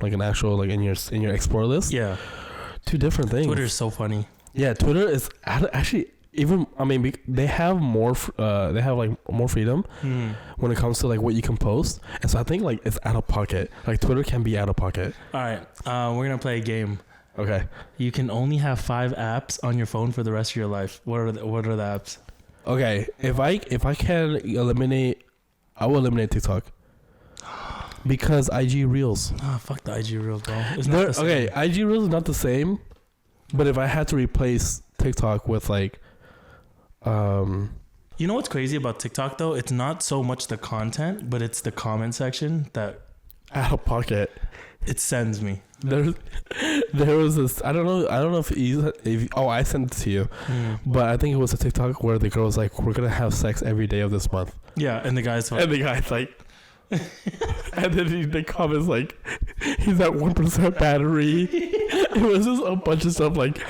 Speaker 2: like an actual like in your explore list. Yeah. Two different things.
Speaker 1: Twitter is so funny.
Speaker 2: Yeah, Twitter is actually even I mean they have more they have like more freedom when it comes to like what you can post, and so I think like it's out of pocket. Like Twitter can be out of pocket.
Speaker 1: All right, we're gonna play a game.
Speaker 2: Okay.
Speaker 1: You can only have 5 apps on your phone for the rest of your life. What are the apps?
Speaker 2: Okay, if I can eliminate, I will eliminate TikTok because IG Reels.
Speaker 1: Fuck the IG Reels, bro. It's not the same.
Speaker 2: Okay, IG Reels is not the same, but if I had to replace TikTok with like,
Speaker 1: You know what's crazy about TikTok though? It's not so much the content, but it's the comment section that
Speaker 2: out of pocket.
Speaker 1: it sends me.
Speaker 2: There was this. I don't know if I sent it to you, but I think it was a TikTok where the girl was like, "We're gonna have sex every day of this month."
Speaker 1: Yeah, and the guy's
Speaker 2: like, and then the comments like, "He's at 1% battery." It was just a bunch of stuff like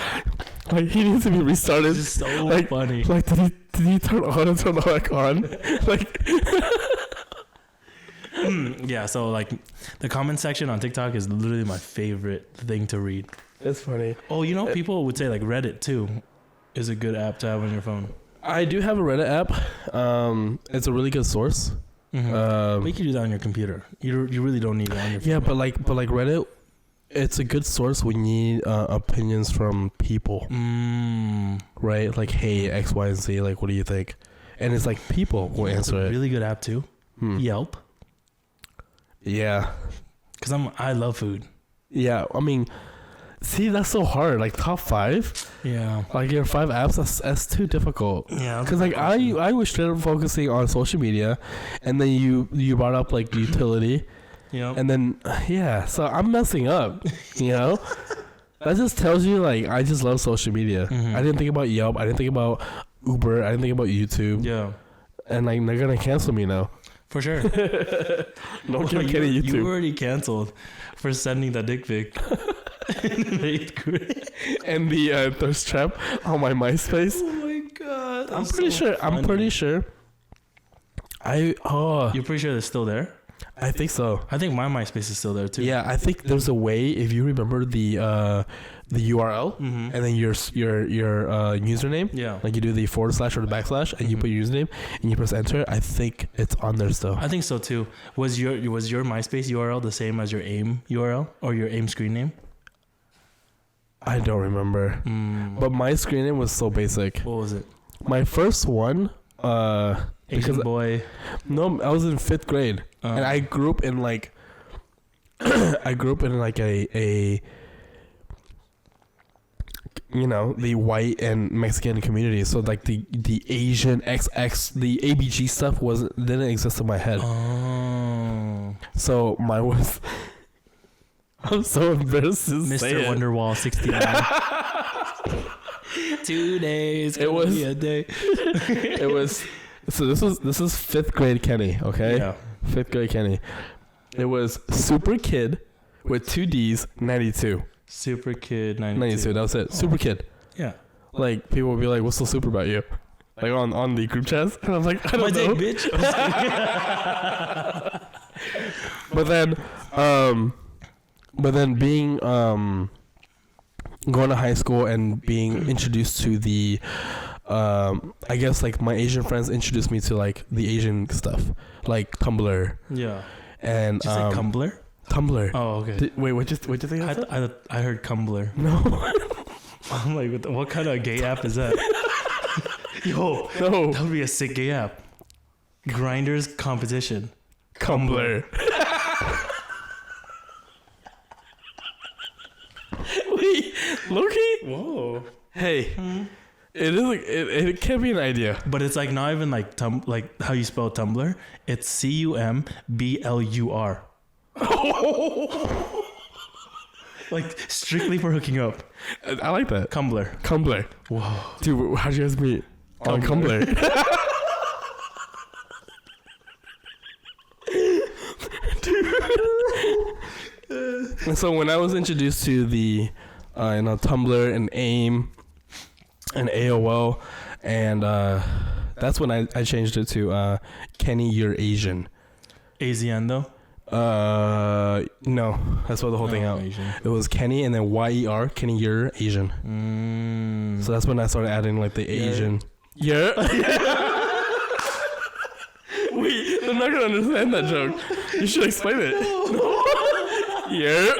Speaker 2: he needs to be restarted.
Speaker 1: It's just so
Speaker 2: like,
Speaker 1: funny.
Speaker 2: Like did he turn on and turn back on? Like.
Speaker 1: Yeah, so like the comment section on TikTok is literally my favorite thing to read.
Speaker 2: It's funny.
Speaker 1: Oh, you know, people would say like Reddit too is a good app to have on your phone.
Speaker 2: I do have a Reddit app. It's a really good source.
Speaker 1: But you can do that on your computer. You really don't need it on your phone.
Speaker 2: Yeah, but like Reddit, it's a good source when you need opinions from people. Right? Like, hey, X, Y, and Z, like, what do you think? And it's like people will answer it.
Speaker 1: Really good app too. Yelp.
Speaker 2: Yeah.
Speaker 1: Because I love food.
Speaker 2: Yeah, I mean, see, that's so hard. Like top 5.
Speaker 1: Yeah.
Speaker 2: Like your 5 apps, that's too difficult.
Speaker 1: Yeah.
Speaker 2: Because like I was straight up focusing on social media, and then you brought up like utility.
Speaker 1: Yeah.
Speaker 2: And then so I'm messing up. You know. That just tells you like I just love social media. I didn't think about Yelp. I didn't think about Uber. I didn't think about YouTube.
Speaker 1: Yeah.
Speaker 2: And like they're gonna cancel me now.
Speaker 1: For sure.
Speaker 2: No, YouTube.
Speaker 1: You already canceled for sending the dick pic.
Speaker 2: And the thirst trap on my MySpace.
Speaker 1: Oh my god!
Speaker 2: I'm pretty sure. You're pretty sure
Speaker 1: they're still there?
Speaker 2: I think so.
Speaker 1: I think my MySpace is still there too.
Speaker 2: Yeah, I think there's a way if you remember the URL and then your username.
Speaker 1: Yeah.
Speaker 2: Like you do the / or the / and you put your username and you press enter. I think it's on there still.
Speaker 1: I think so too. Was your MySpace URL the same as your AIM URL or your AIM screen name?
Speaker 2: I don't remember. But my screen name was so basic.
Speaker 1: What was it?
Speaker 2: My first one.
Speaker 1: Asian boy.
Speaker 2: No, I was in 5th grade, and I grew up in like, a you know, the white and Mexican community. So like the Asian XX, the ABG stuff didn't exist in my head.
Speaker 1: Oh.
Speaker 2: So mine was. I'm so embarrassed to say
Speaker 1: Mr.
Speaker 2: it.
Speaker 1: Wonderwall 69. 2 days.
Speaker 2: It was
Speaker 1: a day.
Speaker 2: It was. So this is 5th grade Kenny, okay?
Speaker 1: Yeah.
Speaker 2: 5th grade Kenny. It was Super Kid with 2 D's, 92.
Speaker 1: Super Kid 92.
Speaker 2: 92, that was it. Super Kid.
Speaker 1: Yeah.
Speaker 2: Like, people would be like, what's so super about you? Like, on the group chats. And I was like, I don't know.
Speaker 1: Bitch.
Speaker 2: But then being, going to high school and being introduced to the, I guess, like, my Asian friends introduced me to, like, the Asian stuff. Like, Tumblr.
Speaker 1: Yeah.
Speaker 2: And,
Speaker 1: did you say Tumblr?
Speaker 2: Tumblr.
Speaker 1: Oh, okay.
Speaker 2: Wait, what'd you think?
Speaker 1: I heard Tumblr.
Speaker 2: No.
Speaker 1: I'm like, what kind of gay app is that? Yo,
Speaker 2: no.
Speaker 1: That would be a sick gay app. Grinders competition.
Speaker 2: Tumblr. Wait, Loki?
Speaker 1: Whoa.
Speaker 2: Hey, it is like it can be an idea,
Speaker 1: but it's like not even like like how you spell Tumblr. It's CUMBLUR. Like strictly for hooking up.
Speaker 2: I like that.
Speaker 1: Tumblr.
Speaker 2: Whoa, dude, how'd you guys meet? On Tumblr. And so when I was introduced to the Tumblr and AIM and AOL, and that's when I changed it to Kenny, You're Asian.
Speaker 1: ASEAN though?
Speaker 2: No, that's what the whole thing out.
Speaker 1: Asian.
Speaker 2: It was Kenny and then YER. Kenny, you're Asian. So that's when I started adding like the Asian. Yeah. Wait, they're not gonna understand that joke. You should explain it. Yeah.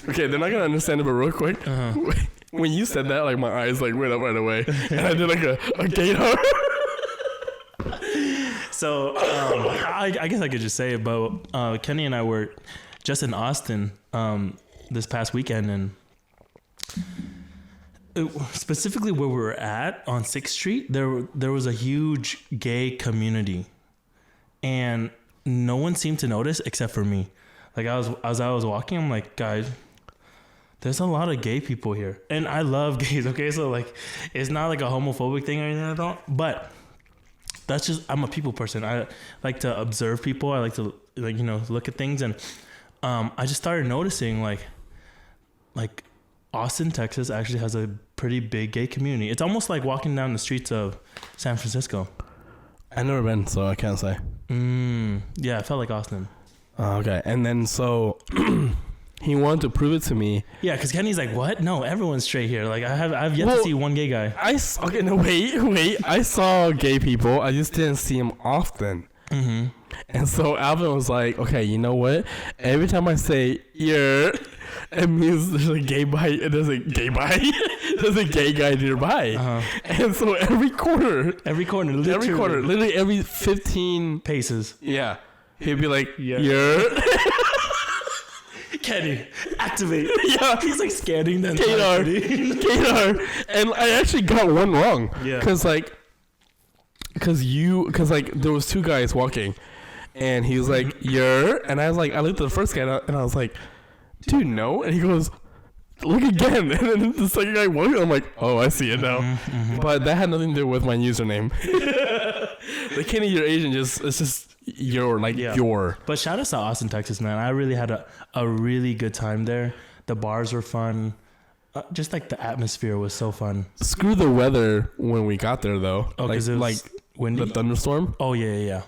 Speaker 2: Okay, they're not gonna understand it, but real quick, when you said that, like my eyes like went up right away, and I did like a gator.
Speaker 1: So I guess I could just say it, but Kenny and I were just in Austin this past weekend, and specifically where we were at on 6th Street, there was a huge gay community, and no one seemed to notice except for me. Like as I was walking, I'm like, guys, there's a lot of gay people here, and I love gays. Okay, so like, it's not like a homophobic thing or anything at all, but that's just, I'm a people person. I like to observe people. I like to look at things, and I just started noticing like Austin, Texas actually has a pretty big gay community. It's almost like walking down the streets of San Francisco.
Speaker 2: I've never been, so I can't say.
Speaker 1: Yeah, I felt like Austin.
Speaker 2: Okay, and then so he wanted to prove it to me.
Speaker 1: Yeah, because Kenny's like, what? No, everyone's straight here. Like I've yet to see one gay guy.
Speaker 2: Okay, no, wait. I saw gay people. I just didn't see them often.
Speaker 1: Mm-hmm.
Speaker 2: And so Alvin was like, okay, you know what? Every time I say "yeah," it means there's a gay guy. There's a gay guy nearby. And so every corner, literally every 15
Speaker 1: paces.
Speaker 2: Yeah, he'd be like, "Yeah."
Speaker 1: Kenny, activate.
Speaker 2: Yeah,
Speaker 1: he's like scanning them.
Speaker 2: Gator. And I actually got one wrong.
Speaker 1: Yeah,
Speaker 2: because there was two guys walking, and he was like, "Yeah," and I was like, I looked at the first guy and I was like, "Dude, no," and he goes, "Look again," and then the second guy walked. I'm like, "Oh, I see it now," but that had nothing to do with my username. The Kenny, you're Asian, it's just your.
Speaker 1: But shout out to Austin, Texas, man. I really had a really good time there. The bars were fun. Just like the atmosphere was so fun.
Speaker 2: Screw the weather when we got there, though.
Speaker 1: Oh, because it was windy.
Speaker 2: The thunderstorm.
Speaker 1: Oh yeah.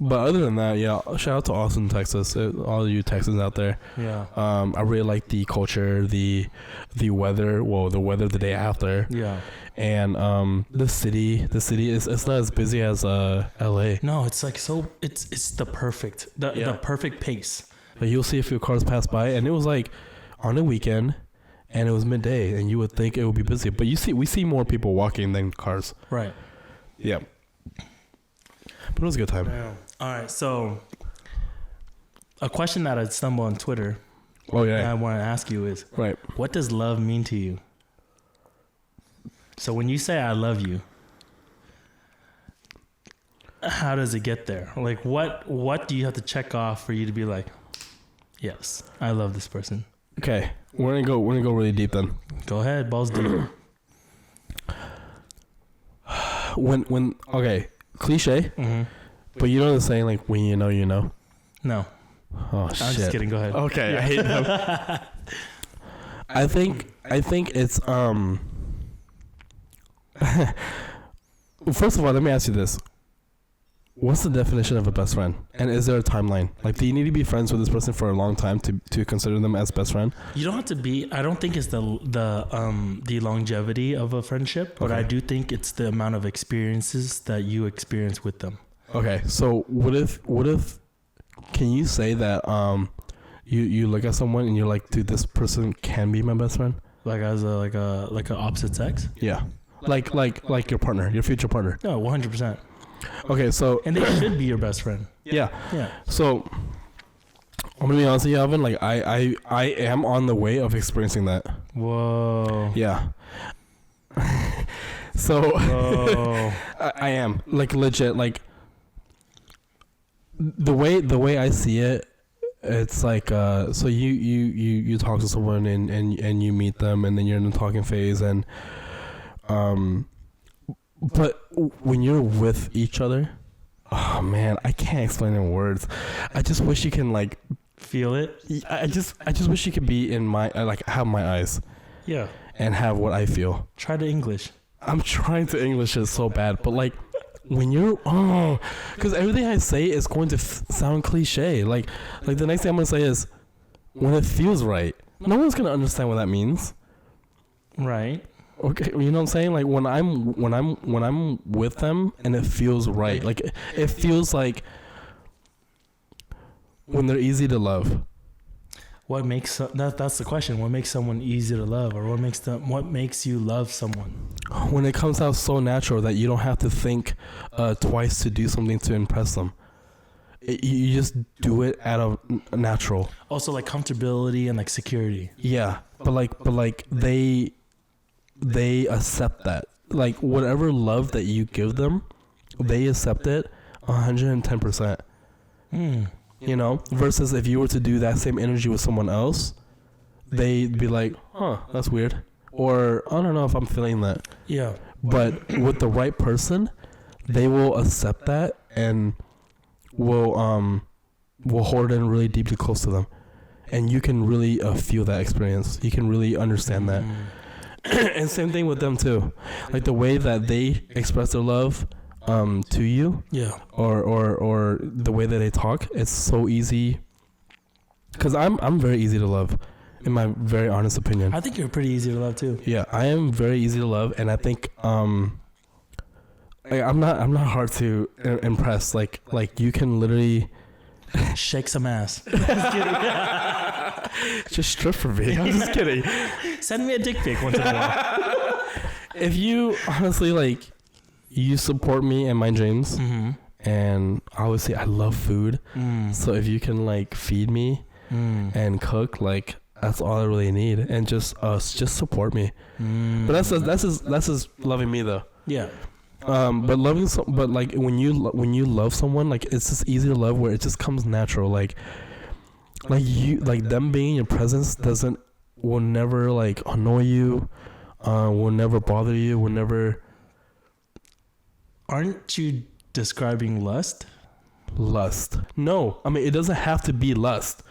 Speaker 2: But other than that, yeah, shout out to Austin, Texas. All of you Texans out there.
Speaker 1: Yeah. I
Speaker 2: really like the culture, the weather. Well, the weather the day after.
Speaker 1: Yeah.
Speaker 2: And the city is, it's not as busy as LA.
Speaker 1: No, it's like it's the perfect pace.
Speaker 2: But you'll see a few cars pass by, and it was like on a weekend, and it was midday, and you would think it would be busy, but we see more people walking than cars.
Speaker 1: Right.
Speaker 2: Yeah. But it was a good time.
Speaker 1: Yeah. All right. So a question that I stumbled on Twitter.
Speaker 2: Oh yeah.
Speaker 1: And I want to ask you is,
Speaker 2: right,
Speaker 1: what does love mean to you? So when you say I love you, how does it get there? Like what do you have to check off for you to be like, yes, I love this person?
Speaker 2: Okay, we're gonna go really deep then.
Speaker 1: Go ahead, balls deep.
Speaker 2: when okay, cliche, but you know the saying, like, when you know, you know. No. Oh shit.
Speaker 1: I'm just kidding. Go ahead.
Speaker 2: Okay, yeah. I hate them. I think it's First of all, let me ask you this. What's the definition of a best friend? And is there a timeline? Like, do you need to be friends with this person for a long time to consider them as best friend?
Speaker 1: You don't have to be. I don't think it's the longevity of a friendship, but I do think it's the amount of experiences that you experience with them. Okay, so what if can you say that you look at someone and you're like, dude, this person can be my best friend? Like as like a opposite sex? Yeah. Like your partner, your future partner. No, 100%. Okay, so and they should be your best friend. Yeah. So I'm gonna be honest with you, Alvin. Like I am on the way of experiencing that. Whoa. Yeah. So I am like legit. Like the way I see it, it's like so you talk to someone and you meet them and then you're in the talking phase and but when you're with each other, oh man, I can't explain it in words. I just wish you can like feel it. I just wish you could be in my like have my eyes. Yeah. And have what I feel. Try the English. I'm trying to English it so bad, but like
Speaker 2: when you're because everything I say is going to sound cliche. Like the next thing I'm gonna say is when it feels right. No one's gonna understand what that means.
Speaker 1: Right.
Speaker 2: Okay, you know what I'm saying? Like when I'm with them and it feels right. Like it feels like when they're easy to love.
Speaker 1: What makes that's the question. What makes someone easy to love, or what makes you love someone?
Speaker 2: When it comes out so natural that you don't have to think twice to do something to impress them. You just do it out of natural.
Speaker 1: Also, like comfortability and like security.
Speaker 2: Yeah, but like they accept that. Like whatever love that you give them, they accept it 110%. You know, versus if you were to do that same energy with someone else, they'd be like, "Huh, that's weird," or "I don't know if I'm feeling that."
Speaker 1: Yeah.
Speaker 2: But with the right person, they will accept that and will hold it really deeply close to them, and you can really feel that experience. You can really understand that. And same thing with them too, like the way that they express their love to you,
Speaker 1: Yeah,
Speaker 2: or the way that they talk, it's so easy. Because I'm very easy to love, in my very honest opinion.
Speaker 1: I think you're pretty easy to love too.
Speaker 2: Yeah, I am very easy to love, and I think I'm not hard to impress. Like you can literally
Speaker 1: shake some ass.
Speaker 2: just strip for me. I'm just kidding.
Speaker 1: Send me a dick pic once in a while.
Speaker 2: If you honestly like, you support me in my dreams, and obviously I love food. So if you can like feed me and cook, like that's all I really need, and just support me. But that's just loving me though.
Speaker 1: Yeah.
Speaker 2: But like when you love someone, like it's just easy to love where it just comes natural. Like them being in your presence will never like annoy you, will never bother you, will never.
Speaker 1: Aren't you describing lust?
Speaker 2: Lust. No, I mean it doesn't have to be lust.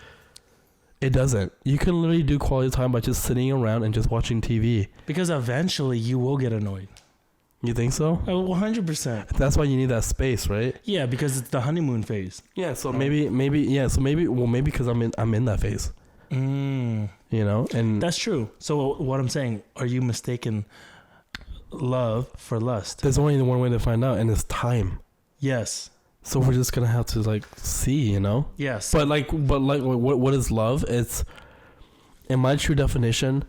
Speaker 2: It doesn't. You can literally do quality time by just sitting around and just watching TV. Because
Speaker 1: eventually you will get annoyed.
Speaker 2: You think so?
Speaker 1: 100%.
Speaker 2: That's why you need that space, right?
Speaker 1: Yeah, because it's the honeymoon phase.
Speaker 2: Yeah, so maybe because I'm in that phase. You know, and
Speaker 1: that's true. So what I'm saying, are you mistaken love for lust?
Speaker 2: There's only one way to find out, and it's time.
Speaker 1: Yes.
Speaker 2: So we're just gonna have to like see, you know.
Speaker 1: Yes.
Speaker 2: But what is love? It's, in my true definition.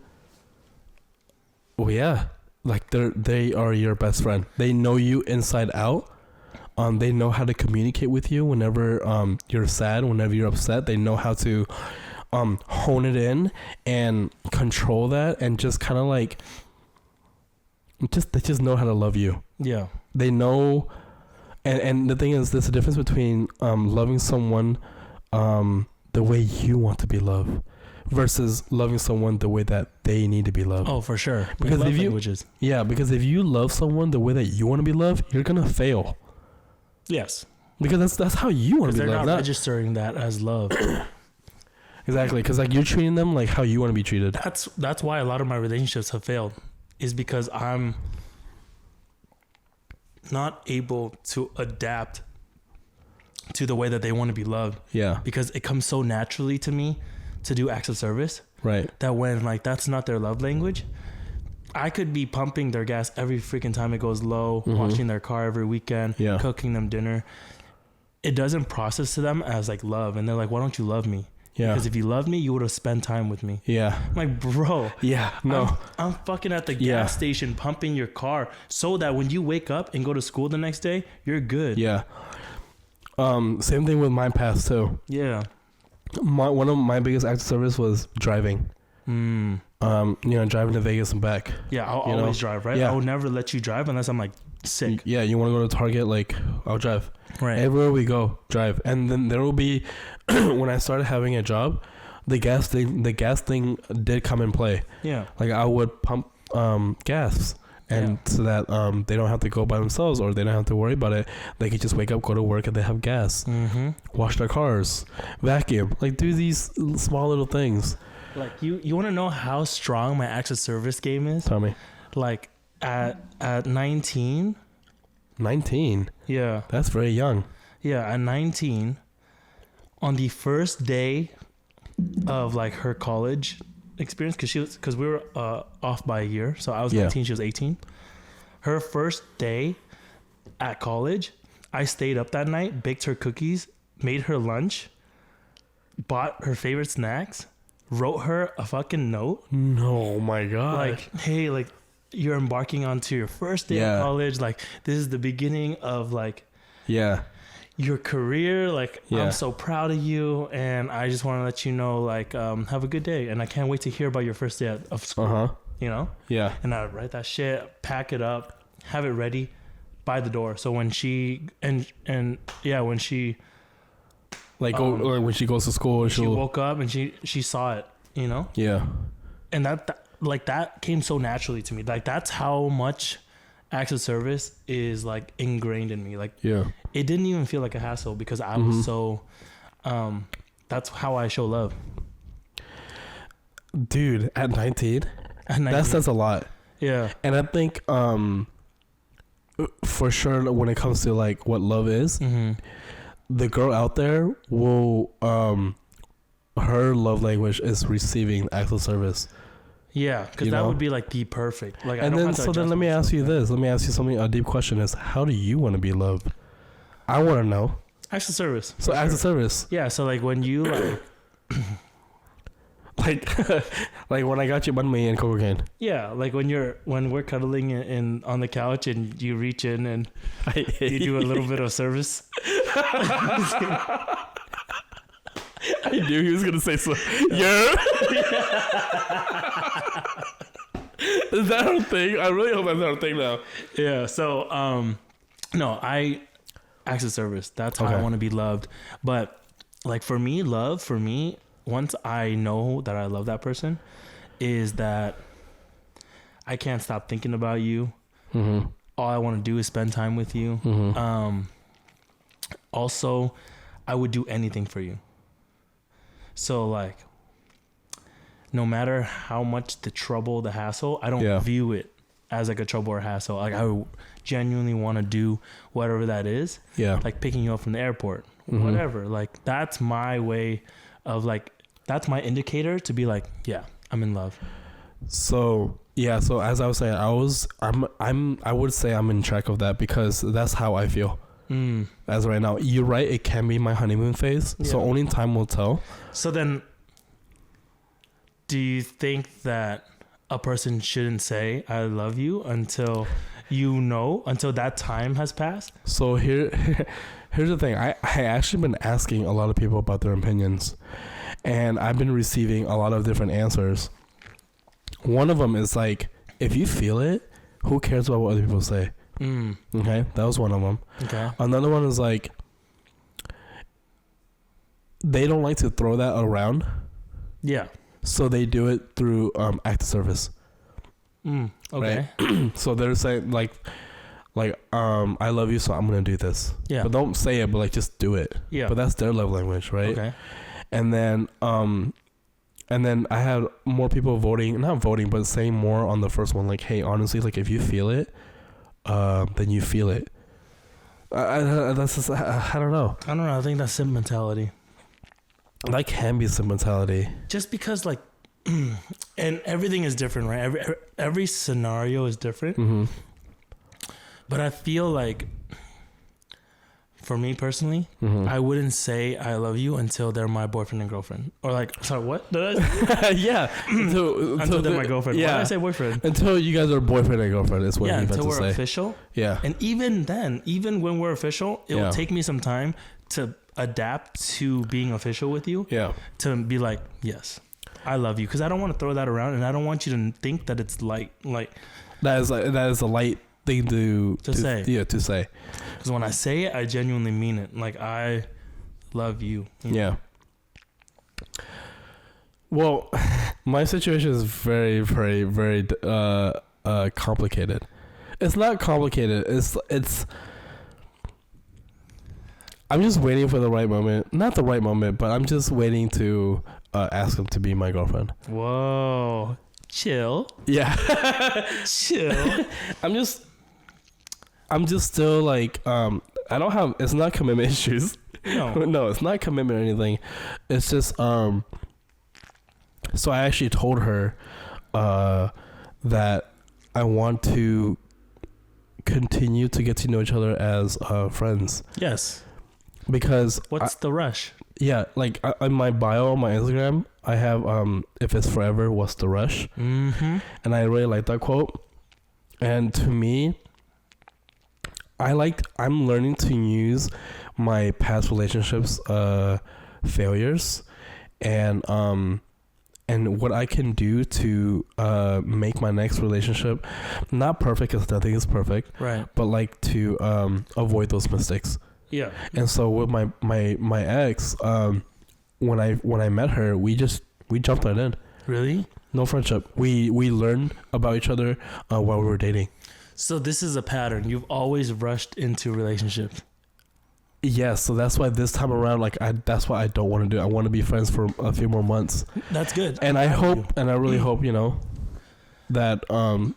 Speaker 2: Well, yeah, like they are your best friend. They know you inside out. They know how to communicate with you whenever you're sad, whenever you're upset. They know how to hone it in and control that, and just kind of like. They just know how to love you. Yeah. They know, and the thing is, there's a difference between loving someone the way you want to be loved versus loving someone the way that they need to be loved.
Speaker 1: Oh, for sure.
Speaker 2: Because because if you love someone the way that you want to be loved, you're gonna fail. Yes. Because that's how you want to be loved.
Speaker 1: They're not registering that as love.
Speaker 2: Exactly, because like you're treating them like how you want to be treated.
Speaker 1: That's why a lot of my relationships have failed. Is because I'm not able to adapt to the way that they want to be loved. Yeah. Because it comes so naturally to me to do acts of service. Right. That when like that's not their love language, I could be pumping their gas every freaking time it goes low, washing their car every weekend, cooking them dinner. It doesn't process to them as like love, and they're like, "Why don't you love me?" Yeah. Because if you loved me, you would have spent time with me. Yeah. I'm like, bro. Yeah. No. I'm fucking at the gas station pumping your car so that when you wake up and go to school the next day, you're good. Yeah.
Speaker 2: Same thing with my past too. Yeah. One of my biggest acts of service was driving. Driving to Vegas and back.
Speaker 1: Yeah, I'll always drive, right? Yeah. I will never let you drive unless I'm like sick.
Speaker 2: Yeah, you want to go to Target, like I'll drive. Right. Everywhere we go, drive. And then there will be when I started having a job, the gas thing did come in play. Yeah. Like I would pump gas, and so that they don't have to go by themselves, or they don't have to worry about it. They could just wake up, go to work, and they have gas. Wash their cars, vacuum, like do these small little things.
Speaker 1: Like you want to know how strong my acts of service game is?
Speaker 2: Tell me.
Speaker 1: Like at 19,
Speaker 2: 19.
Speaker 1: Yeah.
Speaker 2: That's very young.
Speaker 1: Yeah, at 19, on the first day of like her college experience, because we were off by a year, so I was 19, she was 18. Her first day at college, I stayed up that night, baked her cookies, made her lunch, bought her favorite snacks, wrote her a fucking note.
Speaker 2: No, my God.
Speaker 1: Like, hey, like, you're embarking onto your first day of college. Like, this is the beginning of like your career. Like, I'm so proud of you, and I just want to let you know, like, have a good day, and I can't wait to hear about your first day of school. You know? Yeah. And I would write that shit, pack it up, have it ready by the door. So when she when she like or when she goes to school, she woke up and she saw it, you know? Yeah. And that came so naturally to me. Like, that's how much acts of service is like ingrained in me. Like, it didn't even feel like a hassle because I was so that's how I show love.
Speaker 2: Dude, at 19, that says a lot. Yeah. And I think for sure when it comes to like what love is, the girl out there will her love language is receiving acts of service. Yeah, because that would be like the perfect. Like, and then let me ask you this. Let me ask you something. A deep question is, how do you want to be loved? I want to know.
Speaker 1: Acts of service.
Speaker 2: So acts of service.
Speaker 1: Yeah. So like when you
Speaker 2: like like when I got you banh mi and cocaine.
Speaker 1: Yeah, like when we're cuddling in on the couch and you reach in and you do a little bit of service.
Speaker 2: I knew he was gonna say so. Yeah. Is that her thing? I really hope that's her thing now.
Speaker 1: Yeah. So no, acts of service. That's how I want to be loved. But like for me, once I know that I love that person, is that I can't stop thinking about you. All I want to do is spend time with you. Also, I would do anything for you. So like, no matter how much the trouble, the hassle, I don't view it as like a trouble or hassle. Like, I genuinely want to do whatever that is. Yeah. Like picking you up from the airport, whatever. Like, that's my way of like, that's my indicator to be like, yeah, I'm in love.
Speaker 2: So yeah. So as I was saying, I would say I'm in track of that because that's how I feel. As right now, you're right. It can be my honeymoon phase. Yeah. So only time will tell.
Speaker 1: So then, do you think that a person shouldn't say "I love you" until until that time has passed?
Speaker 2: So here's the thing. I actually been asking a lot of people about their opinions, and I've been receiving a lot of different answers. One of them is like, if you feel it, who cares about what other people say? Okay, that was one of them. Okay. Another one is like, they don't like to throw that around. Yeah. So they do it through act of service. Okay. Right? So they're saying like I love you, so I'm gonna do this. Yeah. But don't say it, but like just do it. Yeah. But that's their love language, right? Okay. And then I had more people not voting, but saying more on the first one. Like, hey, honestly, like if you feel it, then you feel it. That's just, I don't know.
Speaker 1: I think that's simp mentality.
Speaker 2: That can be simp mentality.
Speaker 1: Just because, like, and everything is different, right? Every scenario is different. But I feel like, for me personally, I wouldn't say I love you until they're my boyfriend and girlfriend. Or like, sorry, what? Did I?
Speaker 2: Yeah.
Speaker 1: Until they're my girlfriend. Yeah. Why did I say boyfriend?
Speaker 2: Until you guys are boyfriend and girlfriend is what you meant to say. Yeah, until we're
Speaker 1: official. Yeah. And even then, even when we're official, it will take me some time to adapt to being official with you. Yeah. To be like, yes, I love you. Because I don't want to throw that around, and I don't want you to think that it's light. Like,
Speaker 2: that is a light thing to say. Yeah, to say.
Speaker 1: Because when I say it, I genuinely mean it. Like, I love you. Yeah.
Speaker 2: Well, my situation is very, very, very complicated. It's not complicated. It's. I'm just waiting for the right moment. Not the right moment, but I'm just waiting to ask him to be my girlfriend.
Speaker 1: Whoa. Chill.
Speaker 2: Yeah.
Speaker 1: Chill.
Speaker 2: I'm just... I'm just still like I don't have. It's not commitment issues.
Speaker 1: No.
Speaker 2: No, it's not commitment or anything. It's just So I actually told her that I want to continue to get to know each other as friends.
Speaker 1: Yes.
Speaker 2: Because
Speaker 1: what's the rush?
Speaker 2: Yeah, like in my bio on my Instagram, I have if it's forever, what's the rush?
Speaker 1: Mm-hmm.
Speaker 2: And I really like that quote. And to me, I'm learning to use my past relationships failures and what I can do to make my next relationship not perfect, because nothing is perfect,
Speaker 1: right?
Speaker 2: But like to avoid those mistakes.
Speaker 1: Yeah.
Speaker 2: And so with my ex, when I met her, we jumped right in.
Speaker 1: Really?
Speaker 2: No friendship. We learned about each other while we were dating.
Speaker 1: So this is a pattern. You've always rushed into relationships.
Speaker 2: Yes, so that's why this time around, that's what I don't want to do. I want to be friends for a few more months.
Speaker 1: That's good.
Speaker 2: And I really hope, that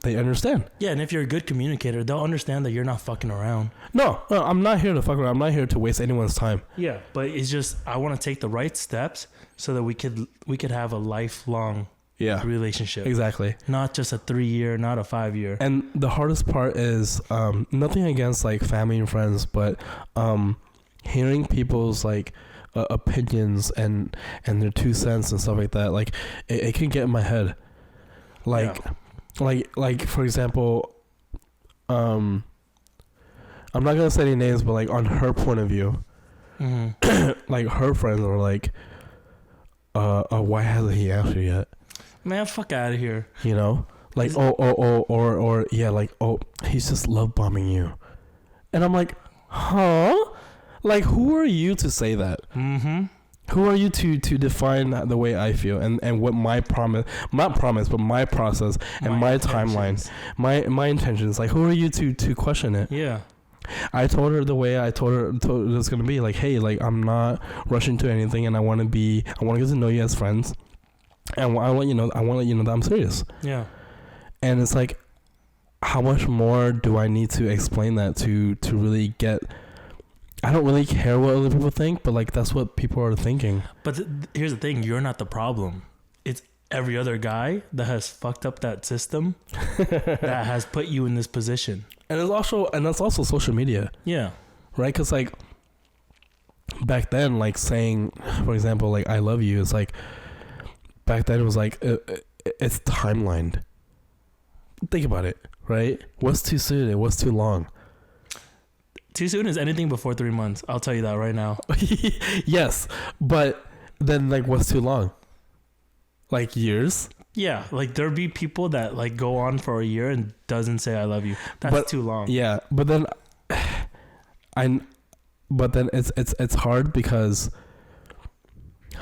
Speaker 2: they understand.
Speaker 1: Yeah, and if you're a good communicator, they'll understand that you're not fucking around.
Speaker 2: No, I'm not here to fuck around. I'm not here to waste anyone's time.
Speaker 1: Yeah, but it's just I want to take the right steps so that we could have a lifelong relationship.
Speaker 2: Exactly.
Speaker 1: Not just a 3-year, not a 5-year.
Speaker 2: And the hardest part is nothing against like family and friends, but hearing people's like opinions and their 2 cents and stuff like that, like it can get in my head. Like for example, I'm not gonna say any names, but like on her point of view, like her friends are like, why hasn't he asked you yet?
Speaker 1: Man, fuck out of here.
Speaker 2: Like or yeah, like he's just love bombing you, and I'm like, huh? Like, who are you to say that? Mm-hmm. Who are you to define the way I feel and what my not promise, but my process and my timeline, my intentions? Like, who are you to question it?
Speaker 1: Yeah.
Speaker 2: I told her the way I told her it was gonna be. Like, hey, like I'm not rushing to anything, and I want to get to know you as friends, and I want to let you know that I'm serious.
Speaker 1: Yeah.
Speaker 2: And it's like, how much more do I need to explain that to really get? I don't really care what other people think, but like that's what people are thinking.
Speaker 1: But here's the thing: you're not the problem. It's every other guy that has fucked up that system that has put you in this position.
Speaker 2: And that's also social media. Yeah. Right? Because like back then, like saying, for example, like I love you, it's like back then it was like it's timelined. Think about it, right? What's too soon and what's too long?
Speaker 1: Too soon is anything before 3 months. I'll tell you that right now.
Speaker 2: Yes, but then like what's too long? Like years?
Speaker 1: Yeah, like there'd be people that like go on for a year and doesn't say I love you. That's too long.
Speaker 2: Yeah, but then it's hard because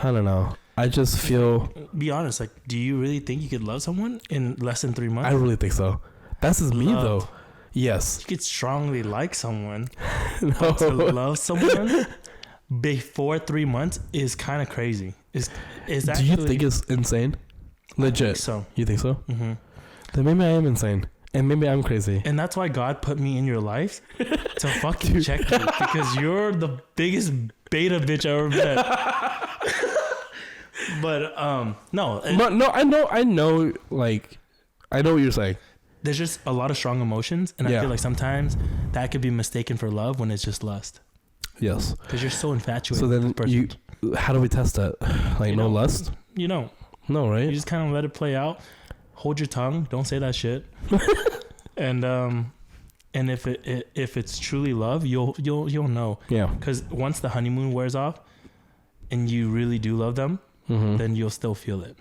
Speaker 2: I don't know. I just feel.
Speaker 1: Be honest. Like, do you really think you could love someone in less than 3 months?
Speaker 2: I really think so. That's just me though. Yes.
Speaker 1: You could strongly like someone. No. But to love someone before 3 months is kind of crazy. Is actually,
Speaker 2: do you think it's insane? Legit.
Speaker 1: I think so.
Speaker 2: You think so? Mm-hmm. Then maybe I am insane. And maybe I'm crazy.
Speaker 1: And that's why God put me in your life to fucking check you. Because you're the biggest beta bitch I ever met. But, no.
Speaker 2: But no, I know, like, I know what you're saying.
Speaker 1: There's just a lot of strong emotions. And I feel like sometimes that could be mistaken for love when it's just lust.
Speaker 2: Yes.
Speaker 1: Because you're so infatuated.
Speaker 2: So then how do we test that? Like, no lust?
Speaker 1: You don't.
Speaker 2: No, right?
Speaker 1: You just kind of let it play out. Hold your tongue. Don't say that shit. And if it's truly love, you'll know. Yeah. Because once the honeymoon wears off, and you really do love them, then you'll still feel it.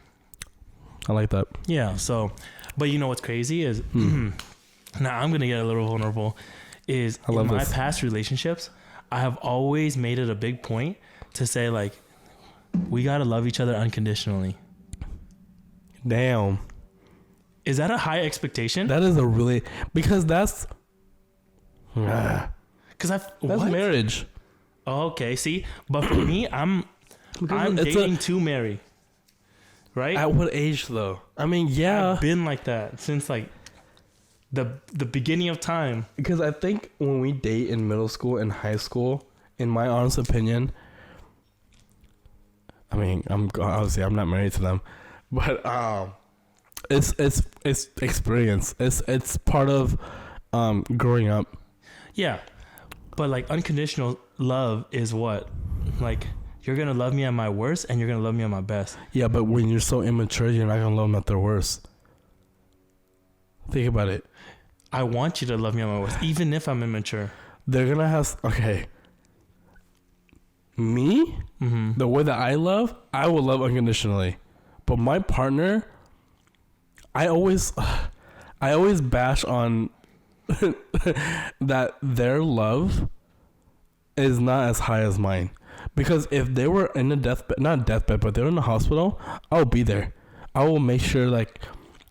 Speaker 2: I like that.
Speaker 1: Yeah. So, but you know what's crazy is now I'm gonna get a little vulnerable. In my past relationships, I have always made it a big point to say like, we gotta love each other unconditionally.
Speaker 2: Damn.
Speaker 1: Is that a high expectation?
Speaker 2: That is a really because that's
Speaker 1: that's
Speaker 2: marriage.
Speaker 1: Oh, okay, see, but for me, I'm dating to marry. Right?
Speaker 2: At what age though? I mean, yeah,
Speaker 1: I've been like that since like the beginning of time.
Speaker 2: Because I think when we date in middle school and high school, in my honest opinion, I mean, I'm not married to them, but it's experience. It's part of growing up.
Speaker 1: Yeah, but like unconditional love is what, like, you're gonna love me at my worst and you're gonna love me at my best.
Speaker 2: Yeah, but when you're so immature, you're not gonna love them at their worst. Think about it.
Speaker 1: I want you to love me at my worst, even if I'm immature.
Speaker 2: They're gonna have me.
Speaker 1: Mm-hmm.
Speaker 2: The way that I will love unconditionally, but my partner, I always bash on that their love is not as high as mine. Because if they were in a not deathbed, but they're in the hospital, I'll be there. I will make sure, like,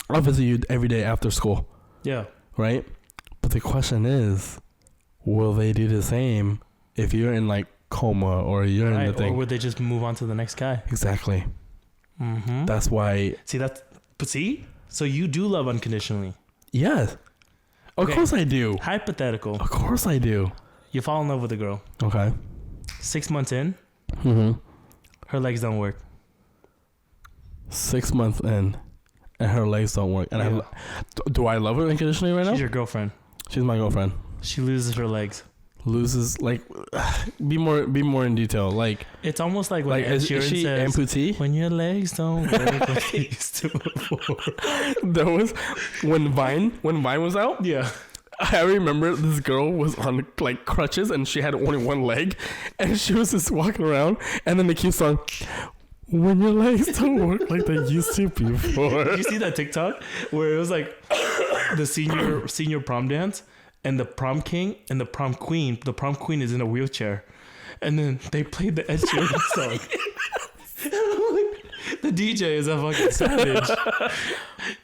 Speaker 2: I'll visit you every day after school.
Speaker 1: Yeah.
Speaker 2: Right? But the question is, will they do the same if you're in, like, coma or you're in the thing?
Speaker 1: Or would they just move on to the next guy?
Speaker 2: Exactly.
Speaker 1: Mm-hmm.
Speaker 2: That's why.
Speaker 1: See? So you do love unconditionally.
Speaker 2: Yes. Of course I do.
Speaker 1: Hypothetical.
Speaker 2: Of course I do.
Speaker 1: You fall in love with a girl.
Speaker 2: Okay.
Speaker 1: 6 months in, her legs don't work.
Speaker 2: 6 months in, and her legs don't work. And do I love her unconditionally right now?
Speaker 1: She's your girlfriend.
Speaker 2: She's my girlfriend.
Speaker 1: She loses her legs.
Speaker 2: Loses, like, be more in detail. Like,
Speaker 1: it's almost like when
Speaker 2: is she
Speaker 1: says,
Speaker 2: amputee?
Speaker 1: When your legs don't work like they used to before.
Speaker 2: That was when Vine was out.
Speaker 1: Yeah.
Speaker 2: I remember this girl was on, like, crutches and she had only one leg, and she was just walking around, and then they keep song, when your legs don't work like they used to before.
Speaker 1: Did you see that TikTok where it was like the senior prom dance, and the prom king and the prom queen is in a wheelchair, and then they played the Ed Sheeran song. The DJ is a fucking savage.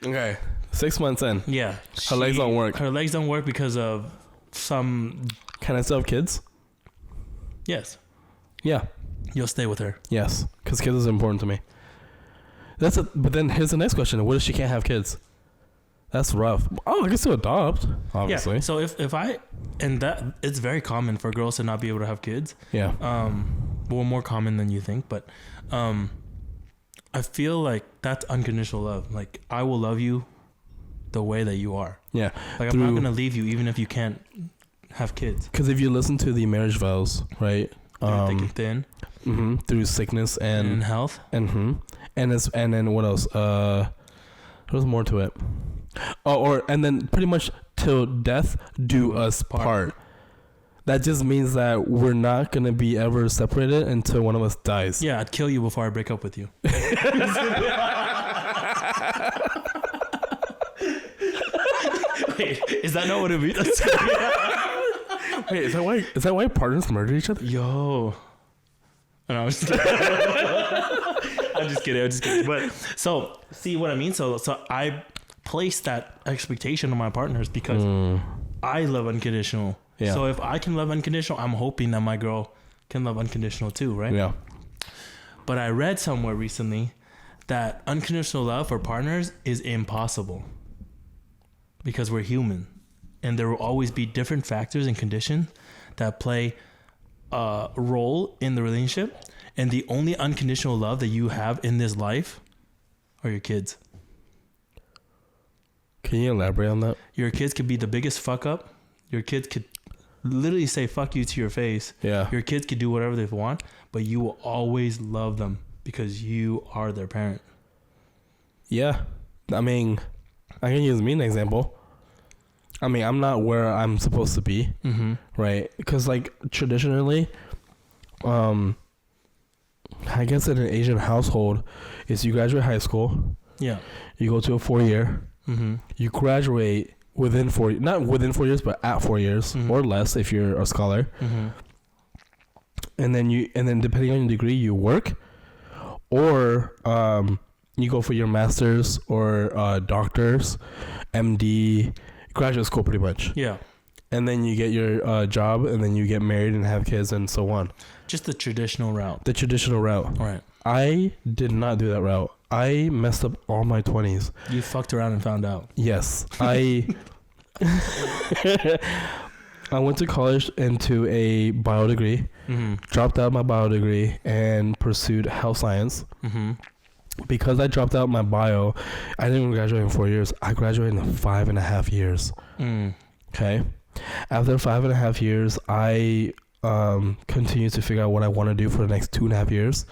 Speaker 2: Okay. 6 months in.
Speaker 1: Yeah.
Speaker 2: Her legs don't work.
Speaker 1: Her legs don't work because of some...
Speaker 2: Can I still have kids?
Speaker 1: Yes.
Speaker 2: Yeah.
Speaker 1: You'll stay with her.
Speaker 2: Yes. Because kids is important to me. But then here's the next question. What if she can't have kids? That's rough. Oh, I can still adopt, obviously.
Speaker 1: Yeah. So if I... And that... It's very common for girls to not be able to have kids.
Speaker 2: Yeah.
Speaker 1: Well, more common than you think. But I feel like that's unconditional love. Like, I will love you the way that you are.
Speaker 2: Yeah.
Speaker 1: Like, I'm not going to leave you even if you can't have kids.
Speaker 2: Because if you listen to the marriage vows, right?
Speaker 1: Through thick and thin.
Speaker 2: Mm-hmm, through sickness and
Speaker 1: health.
Speaker 2: And then what else? There's more to it. And then pretty much till death do us part. That just means that we're not going to be ever separated until one of us dies.
Speaker 1: Yeah, I'd kill you before I break up with you. Wait, is that not what it means?
Speaker 2: Wait, is that why partners murder each other?
Speaker 1: Yo. No, I'm just kidding. I'm just kidding. But so, see what I mean? So I place that expectation on my partners because I love unconditional. Yeah. So if I can love unconditional, I'm hoping that my girl can love unconditional too, right?
Speaker 2: Yeah. But
Speaker 1: I read somewhere recently that unconditional love for partners is impossible because we're human, and there will always be different factors and conditions that play a role in the relationship, and the only unconditional love that you have in this life are your kids.
Speaker 2: Can you elaborate on that?
Speaker 1: Your kids could be the biggest fuck up. Your kids could literally say fuck you to your face.
Speaker 2: Yeah.
Speaker 1: Your kids could do whatever they want, but you will always love them because you are their parent.
Speaker 2: Yeah. I mean, I can use me an example. I mean, I'm not where I'm supposed to be, right? Because, like, traditionally, I guess in an Asian household, is you graduate high school.
Speaker 1: Yeah.
Speaker 2: You go to a 4-year. You graduate not within 4 years, but at 4 years or less if you're a scholar. And then depending on your degree, you work, or you go for your master's or doctor's, MD, graduate school, pretty much.
Speaker 1: Yeah.
Speaker 2: And then you get your job, and then you get married and have kids and so on.
Speaker 1: Just the traditional route.
Speaker 2: The traditional route.
Speaker 1: All right.
Speaker 2: I did not do that route. I messed up all my 20s.
Speaker 1: You fucked around and found out.
Speaker 2: Yes. I I went to college into a bio degree, dropped out my bio degree, and pursued health science. Because I dropped out my bio, I didn't graduate in 4 years. I graduated in 5.5 years. Okay. After 5.5 years, I continued to figure out what I want to do for the next 2.5 years,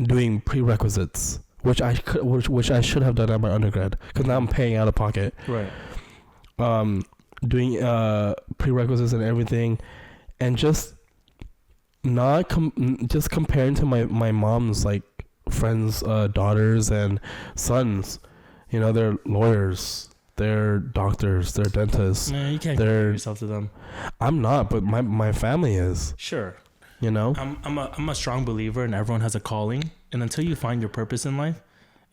Speaker 2: doing prerequisites, which I should have done at my undergrad, because now I'm paying out of pocket.
Speaker 1: Right.
Speaker 2: Doing prerequisites and everything, and just not just comparing to my mom's like friends' daughters and sons. You know, they're lawyers, they're doctors, they're dentists.
Speaker 1: Man, you can't compare yourself to them.
Speaker 2: I'm not, but my family is.
Speaker 1: Sure.
Speaker 2: You know,
Speaker 1: I'm a strong believer, and everyone has a calling, and until you find your purpose in life,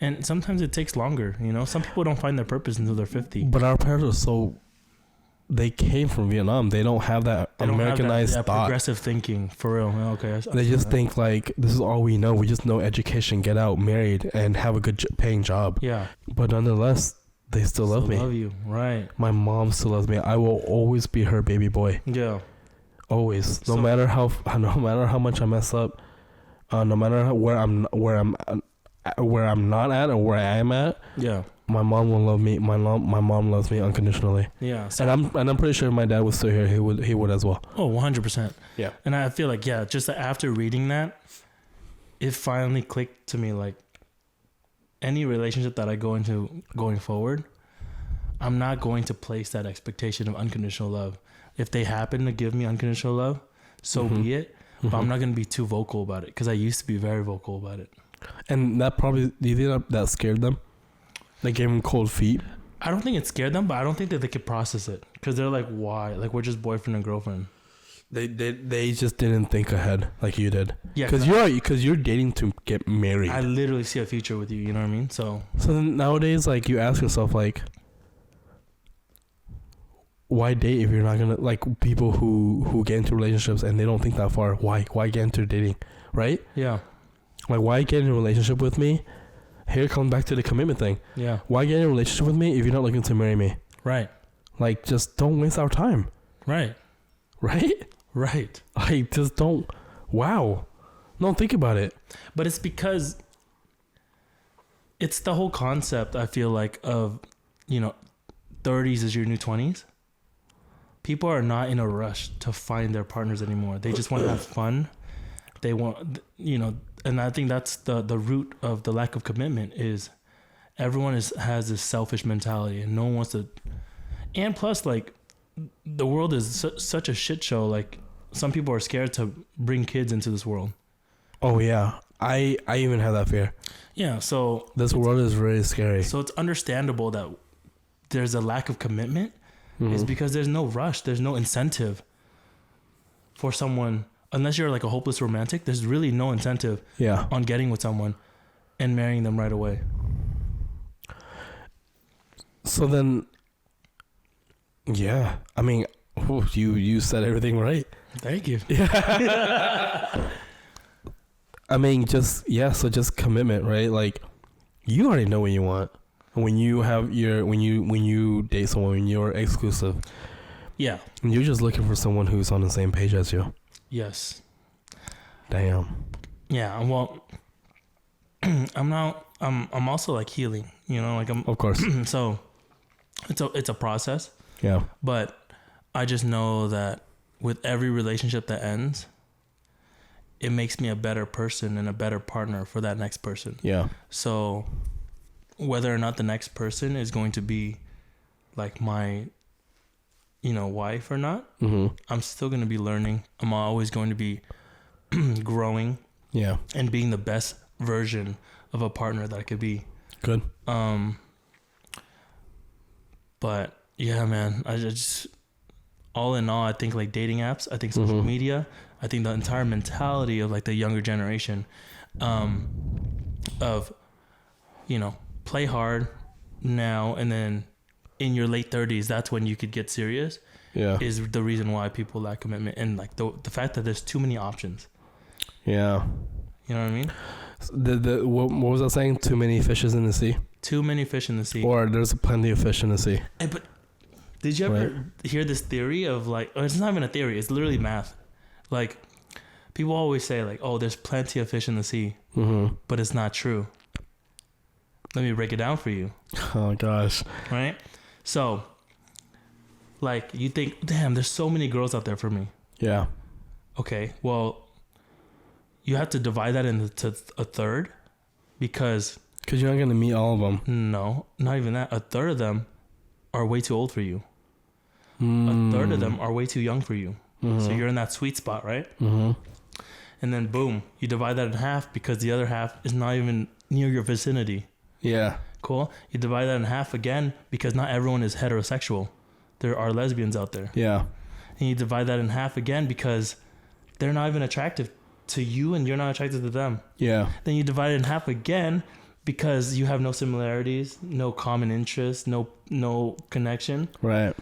Speaker 1: and sometimes it takes longer. You know, some people don't find their purpose until they're 50.
Speaker 2: But our parents are so. They came from Vietnam. They don't have that Americanized thought.
Speaker 1: Progressive thinking, for real. Okay.
Speaker 2: They just think like, this is all we know. We just know education, get out, married, and have a good paying job.
Speaker 1: Yeah.
Speaker 2: But nonetheless, they still love me.
Speaker 1: Love you, right?
Speaker 2: My mom still loves me. I will always be her baby boy.
Speaker 1: Yeah.
Speaker 2: Always. No matter how much I mess up, no matter where I'm not at or where I am at. Yeah. My mom will love me. My mom loves me unconditionally. Yeah. So and I'm pretty sure if my dad was still here, he would as well.
Speaker 1: Oh, 100%. Yeah. And I feel like, just after reading that, it finally clicked to me, like, any relationship that I go into going forward, I'm not going to place that expectation of unconditional love. If they happen to give me unconditional love, so be it. But I'm not going to be too vocal about it, because I used to be very vocal about it.
Speaker 2: And that probably, do you think that scared them? They gave them cold feet?
Speaker 1: I don't think it scared them, but I don't think that they could process it, because they're like, why? Like, we're just boyfriend and girlfriend.
Speaker 2: They just didn't think ahead like you did. Yeah, because you're dating to get married.
Speaker 1: I literally see a future with you. You know what I mean? So
Speaker 2: then nowadays, like, you ask yourself, like, why date if you're not gonna, like, people who get into relationships and they don't think that far? Why get into dating, right? Yeah. Like, why get in a relationship with me? Here comes back to the commitment thing. Yeah. Why get in a relationship with me if you're not looking to marry me? Right. Like, just don't waste our time. Right. Right? Right. Like, just don't. Wow. No, think about it.
Speaker 1: But it's because it's the whole concept, I feel like, of, 30s is your new 20s. People are not in a rush to find their partners anymore. They just want to have fun. They want, and I think that's the root of the lack of commitment is everyone has this selfish mentality, and no one wants to. And plus, like, the world is such a shit show. Like, some people are scared to bring kids into this world.
Speaker 2: Oh yeah, I even have that fear.
Speaker 1: Yeah, so
Speaker 2: this world is really scary.
Speaker 1: So it's understandable that there's a lack of commitment. Is because there's no rush, there's no incentive for someone. Unless you're like a hopeless romantic, there's really no incentive on getting with someone and marrying them right away.
Speaker 2: So then, yeah, I mean, you said everything right.
Speaker 1: Thank you.
Speaker 2: Yeah. I mean, just commitment, right? Like, you already know what you want when you date someone, when you're exclusive. Yeah. And you're just looking for someone who's on the same page as you. Yes. Damn.
Speaker 1: Yeah. Well, I'm also like healing, like I'm,
Speaker 2: of course.
Speaker 1: So it's a process.
Speaker 2: Yeah.
Speaker 1: But I just know that with every relationship that ends, it makes me a better person and a better partner for that next person. Yeah. So whether or not the next person is going to be like my wife or not, I'm still going to be learning. I'm always going to be growing. Yeah. And being the best version of a partner that I could be. Good. But yeah, man, I just, all in all, I think like dating apps, I think social media, I think the entire mentality of like the younger generation, of, play hard now and then in your late 30s, that's when you could get serious. Yeah, is the reason why people lack commitment, and like the fact that there's too many options. Yeah, you know what I mean.
Speaker 2: What was I saying? Too many fishes in the sea.
Speaker 1: Too many fish in the sea.
Speaker 2: Or there's plenty of fish in the sea.
Speaker 1: But Did you ever hear this theory of like, it's not even a theory, it's literally math. Like, people always say like, oh, there's plenty of fish in the sea, but it's not true. Let me break it down for you.
Speaker 2: Oh gosh.
Speaker 1: Right? So, like, you think, damn, there's so many girls out there for me.
Speaker 2: Yeah.
Speaker 1: Okay, well, you have to divide that into a third because
Speaker 2: you're not gonna meet all of them.
Speaker 1: No, not even that. A third of them are way too old for you. A third of them are way too young for you. So you're in that sweet spot, right? And then boom, you divide that in half because the other half is not even near your vicinity.
Speaker 2: Yeah.
Speaker 1: Cool. You divide that in half again because not everyone is heterosexual. There are lesbians out there.
Speaker 2: Yeah.
Speaker 1: And you divide that in half again because they're not even attractive to you and you're not attracted to them.
Speaker 2: Yeah.
Speaker 1: Then you divide it in half again because you have no similarities, no common interests, no connection.
Speaker 2: Right.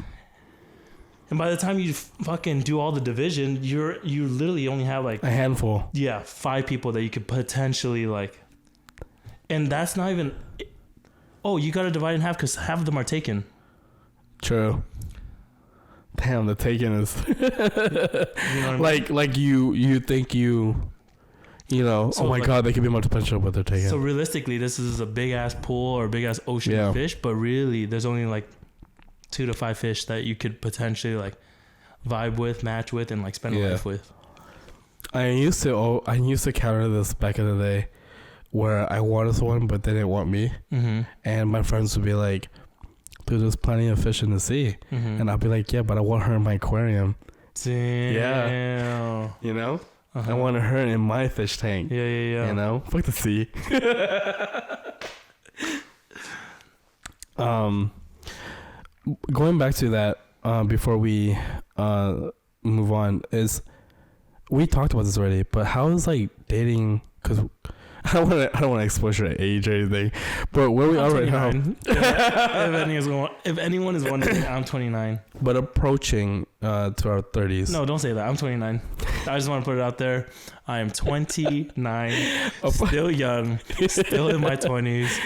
Speaker 1: And by the time you fucking do all the division, you literally only have like
Speaker 2: a handful.
Speaker 1: Yeah, 5 people that you could potentially like. And that's not even. Oh, you got to divide in half because half of them are taken.
Speaker 2: True. Damn, the taken is
Speaker 1: you know what I mean?
Speaker 2: like you think you know, so oh my god, they could be more potential, but they're taken.
Speaker 1: So realistically, this is a big ass pool or big ass ocean of fish, but really, there's only like 2 to 5 fish that you could potentially like vibe with, match with, and like spend a life with.
Speaker 2: I used to counter this back in the day, where I wanted someone but they didn't want me, and my friends would be like, "Dude, there's plenty of fish in the sea," and I'll be like, "Yeah, but I want her in my aquarium."
Speaker 1: Damn.
Speaker 2: Yeah. You know. I want her in my fish tank.
Speaker 1: Yeah.
Speaker 2: You know? Fuck the sea. Going back to that, before we move on, is we talked about this already, but how is like dating? Because I don't want to expose your age or anything, but where we are right now.
Speaker 1: If anyone is wondering, I'm 29.
Speaker 2: But approaching to our 30s.
Speaker 1: No, don't say that. I'm 29. I just want to put it out there. I am 29, still young, still in my 20s.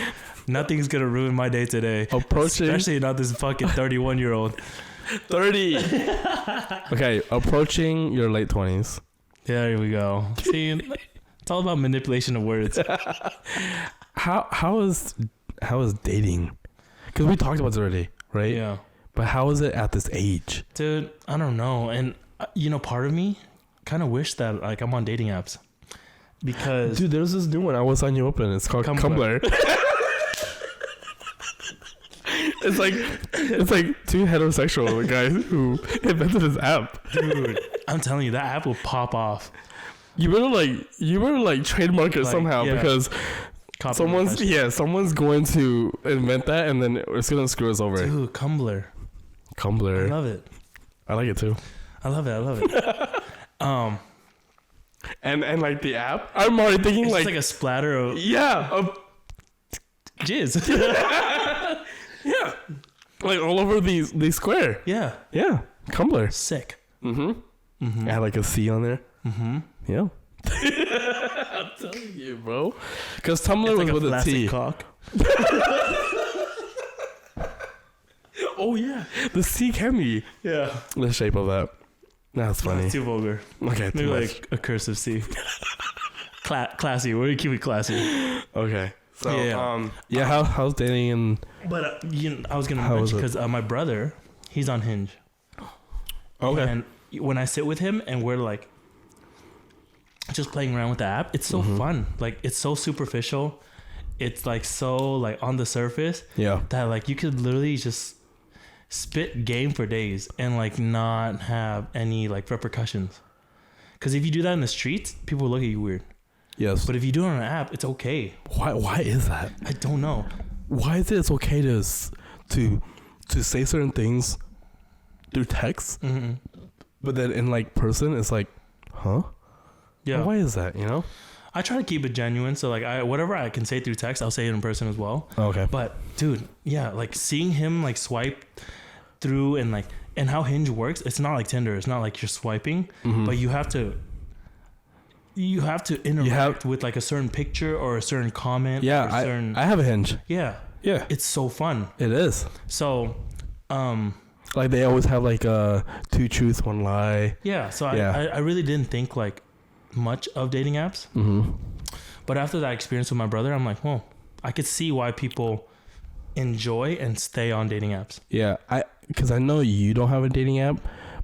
Speaker 1: Nothing's gonna ruin my day today.
Speaker 2: Approaching,
Speaker 1: especially not this fucking 31-year-old.
Speaker 2: 30. Okay, approaching your late 20s.
Speaker 1: Yeah, there we go. See, it's all about manipulation of words.
Speaker 2: How is dating? Because we talked about this already, right?
Speaker 1: Yeah.
Speaker 2: But how is it at this age?
Speaker 1: Dude, I don't know. And part of me kind of wish that like I'm on dating apps. Because
Speaker 2: dude, there's this new one I will sign you up in. It's called Tumblr. It's like 2 heterosexual guys who invented this app.
Speaker 1: Dude, I'm telling you, that app will pop off.
Speaker 2: You better like trademark it somehow, because someone's going to invent that and then it's gonna screw us over.
Speaker 1: Dude, Tumblr. I love it.
Speaker 2: I like it too.
Speaker 1: I love it.
Speaker 2: And like the app, I'm already thinking
Speaker 1: it's
Speaker 2: like
Speaker 1: a splatter of
Speaker 2: jizz. Yeah, like all over the square.
Speaker 1: Yeah.
Speaker 2: Tumblr.
Speaker 1: Sick.
Speaker 2: Add like a C on there. Yeah. I'm telling you, bro. Because Tumblr was with a T.
Speaker 1: Cock.
Speaker 2: Oh yeah, the C can be the shape of that. That's funny.
Speaker 1: That's too vulgar.
Speaker 2: Okay,
Speaker 1: maybe like a cursive C. Classy. We're gonna keep it classy.
Speaker 2: Okay. So how's dating and?
Speaker 1: But I was gonna mention because my brother, he's on Hinge.
Speaker 2: Okay.
Speaker 1: And when I sit with him and we're like just playing around with the app, it's so fun. Like it's so superficial. It's like so like on the surface.
Speaker 2: Yeah.
Speaker 1: That like you could literally just spit game for days and like not have any like repercussions. Because if you do that in the streets, people will look at you weird.
Speaker 2: Yes.
Speaker 1: But if you do it on an app, it's okay.
Speaker 2: Why is that?
Speaker 1: I don't know.
Speaker 2: Why is it's okay to say certain things through text, but then in like person, it's like, huh?
Speaker 1: Yeah.
Speaker 2: Why is that? You know?
Speaker 1: I try to keep it genuine, so like whatever I can say through text, I'll say it in person as well.
Speaker 2: Okay.
Speaker 1: But dude, yeah, like seeing him like swipe through and how Hinge works, it's not like Tinder. It's not like you're swiping, but you have to interact with like a certain picture or a certain comment.
Speaker 2: Yeah,
Speaker 1: I
Speaker 2: have a Hinge.
Speaker 1: Yeah.
Speaker 2: Yeah.
Speaker 1: It's so fun.
Speaker 2: It is.
Speaker 1: So,
Speaker 2: Like they always have like two truths, one lie.
Speaker 1: Yeah. So
Speaker 2: Yeah.
Speaker 1: I really didn't think like much of dating apps.
Speaker 2: Mm-hmm.
Speaker 1: But after that experience with my brother, I'm like, well, I could see why people enjoy and stay on dating apps.
Speaker 2: Yeah, because I know you don't have a dating app,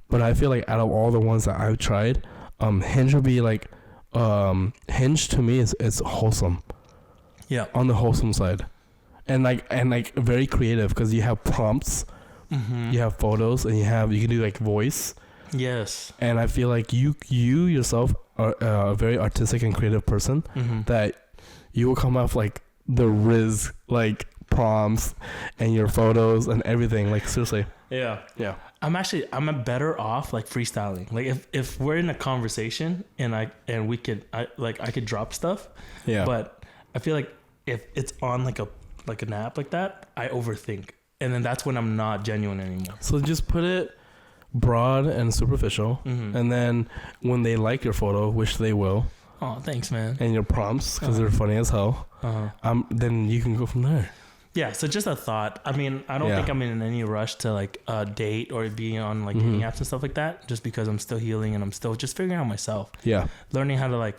Speaker 2: but I feel like out of all the ones that I've tried, Hinge would be like, Hinge to me is wholesome.
Speaker 1: Yeah.
Speaker 2: On the wholesome side, and like very creative because you have prompts, you have photos, and you can do like voice.
Speaker 1: Yes.
Speaker 2: And I feel like you yourself are a very artistic and creative person that you will come off like the Riz like prompts and your photos and everything. Like seriously.
Speaker 1: Yeah.
Speaker 2: Yeah.
Speaker 1: I'm better off like freestyling. Like if we're in a conversation and I could drop stuff.
Speaker 2: Yeah.
Speaker 1: But I feel like if it's on like an app like that, I overthink. And then that's when I'm not genuine anymore.
Speaker 2: So just put it broad and superficial, and then when they like your photo, which they will,
Speaker 1: oh thanks man,
Speaker 2: and your prompts because they're funny as hell, then you can go from there.
Speaker 1: Yeah, so just a thought. I mean, I don't think I'm in any rush to like date or be on like dating apps and stuff like that, just because I'm still healing and I'm still just figuring out myself. Yeah, learning how to like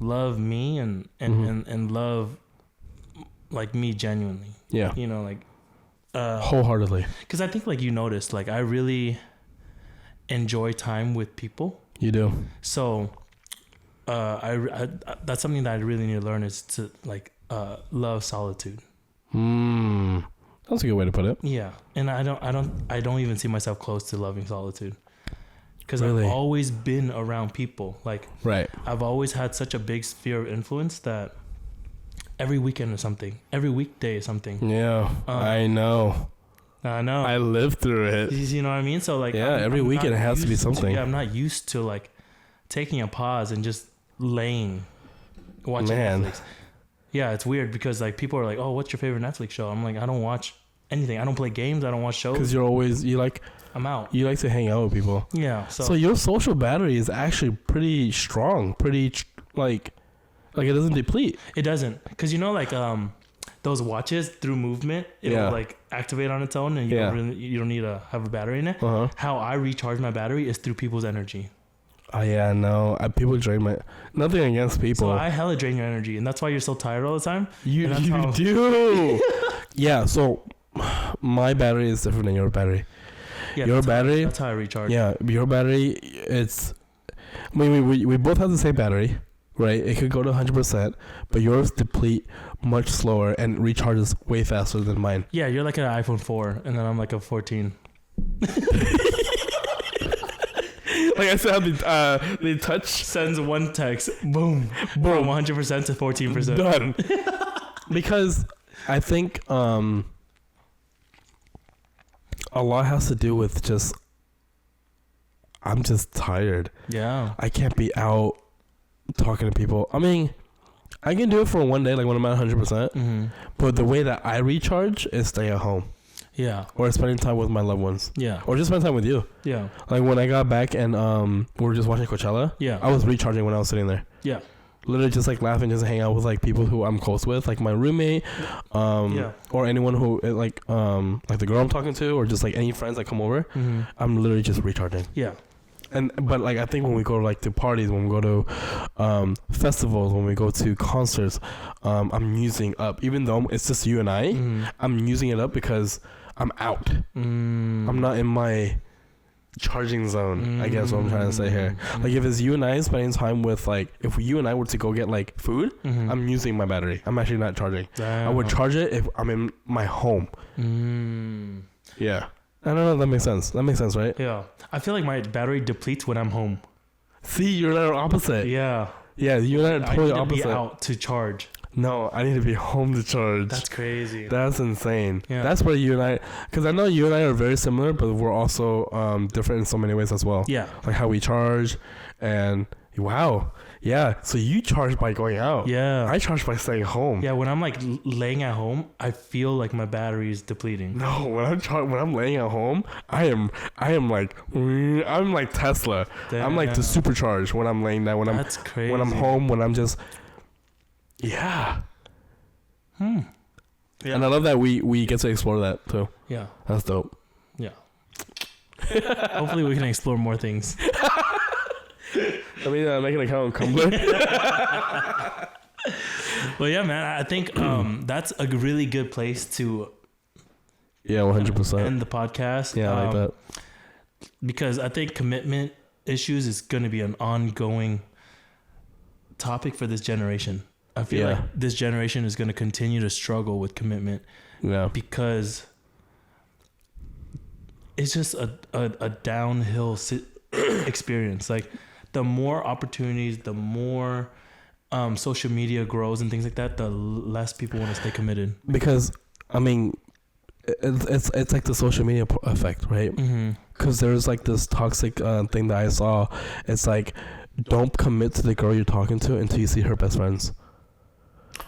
Speaker 1: love me and love like me genuinely. Yeah, you know, like
Speaker 2: wholeheartely.
Speaker 1: Because I think like you noticed, like I really enjoy time with people. You do. So I that's something that I really need to learn, is to like love solitude.
Speaker 2: That's a good way to put it.
Speaker 1: Yeah, and I don't even see myself close to loving solitude, because
Speaker 2: really?
Speaker 1: I've always been around people. Like, right, I've always had such a big sphere of influence that every weekend is something, every weekday is something. Yeah, I know. I lived through it. You know what I mean? So like, every weekend it has to be something. I'm not used to like taking a pause and just laying watching Netflix. Yeah, it's weird because like people are like, "Oh, what's your favorite Netflix show?" I'm like, I don't watch anything. I don't play games. I don't watch shows. Because I'm out. You like to hang out with people. Yeah. So your social battery is actually pretty strong. Pretty like it doesn't deplete. It doesn't, because you know like those watches, through movement, it'll like activate on its own, and you don't need to have a battery in it. How I recharge my battery is through people's energy. Oh yeah, no. People drain my... Nothing against people. So I hella drain your energy, and that's why you're so tired all the time. You do. Yeah, so my battery is different than your battery. Yeah, your battery... That's how I recharge. Yeah, your battery, it's... I mean, we both have the same battery, right? It could go to 100%, but yours deplete much slower and recharges way faster than mine. Yeah, you're like an iPhone 4, and then I'm like a 14. Like I said, the touch sends one text, boom, boom, 100% to 14%. Done. Because I think a lot has to do with just, I'm just tired. Yeah. I can't be out talking to people. I mean, I can do it for one day, like when I'm at 100%. But the way that I recharge is stay at home. Yeah. Or spending time with my loved ones. Yeah. Or just spend time with you. Yeah. Like when I got back and we were just watching Coachella. Yeah. I was recharging when I was sitting there. Yeah. Literally just like laughing, just hang out with like people who I'm close with, like my roommate, or anyone who like the girl I'm talking to, or just like any friends that come over. I'm literally just recharging. Yeah. But like I think when we go like to parties, when we go to festivals, when we go to concerts, I'm using up, even though it's just you and I, I'm using it up because I'm out. I'm not in my charging zone, I guess what I'm trying to say here. Like if it's you and I spending time with, like if you and I were to go get like food, I'm using my battery. I'm actually not charging. I would charge it if I'm in my home. Yeah. I don't know if that makes sense. That makes sense, right? Yeah. I feel like my battery depletes when I'm home. See, you're not opposite. Yeah. Yeah, you and I are totally opposite. I need to be out to charge. No, I need to be home to charge. That's crazy. That's insane. Yeah. That's where you and I... Because I know you and I are very similar, but we're also different in so many ways as well. Yeah. Like how we charge and... Wow. Yeah. So you charge by going out. Yeah. I charge by staying home. Yeah. When I'm like laying at home, I feel like my battery is depleting. No, when I'm laying at home, I am like Tesla. Damn. I'm like the supercharged when I'm laying down. That's crazy. When I'm home, when I'm just. Yeah.
Speaker 2: And I love that we get to explore that too.
Speaker 1: Yeah.
Speaker 2: That's dope.
Speaker 1: Yeah. Hopefully we can explore more things.
Speaker 2: I mean, make an account on Tumblr.
Speaker 1: But yeah, man, I think that's a really good place to
Speaker 2: 100%
Speaker 1: end the podcast.
Speaker 2: Yeah, I like that.
Speaker 1: Because I think commitment issues is going to be an ongoing topic for this generation. I feel like this generation is going to continue to struggle with commitment.
Speaker 2: Yeah.
Speaker 1: Because it's just a downhill experience. Like, the more opportunities, the more social media grows and things like that, the less people want to stay committed. Because,
Speaker 2: I mean, it's like the social media effect, right? Because there's like this toxic thing that I saw. It's like, don't commit to the girl you're talking to until you see her best friends.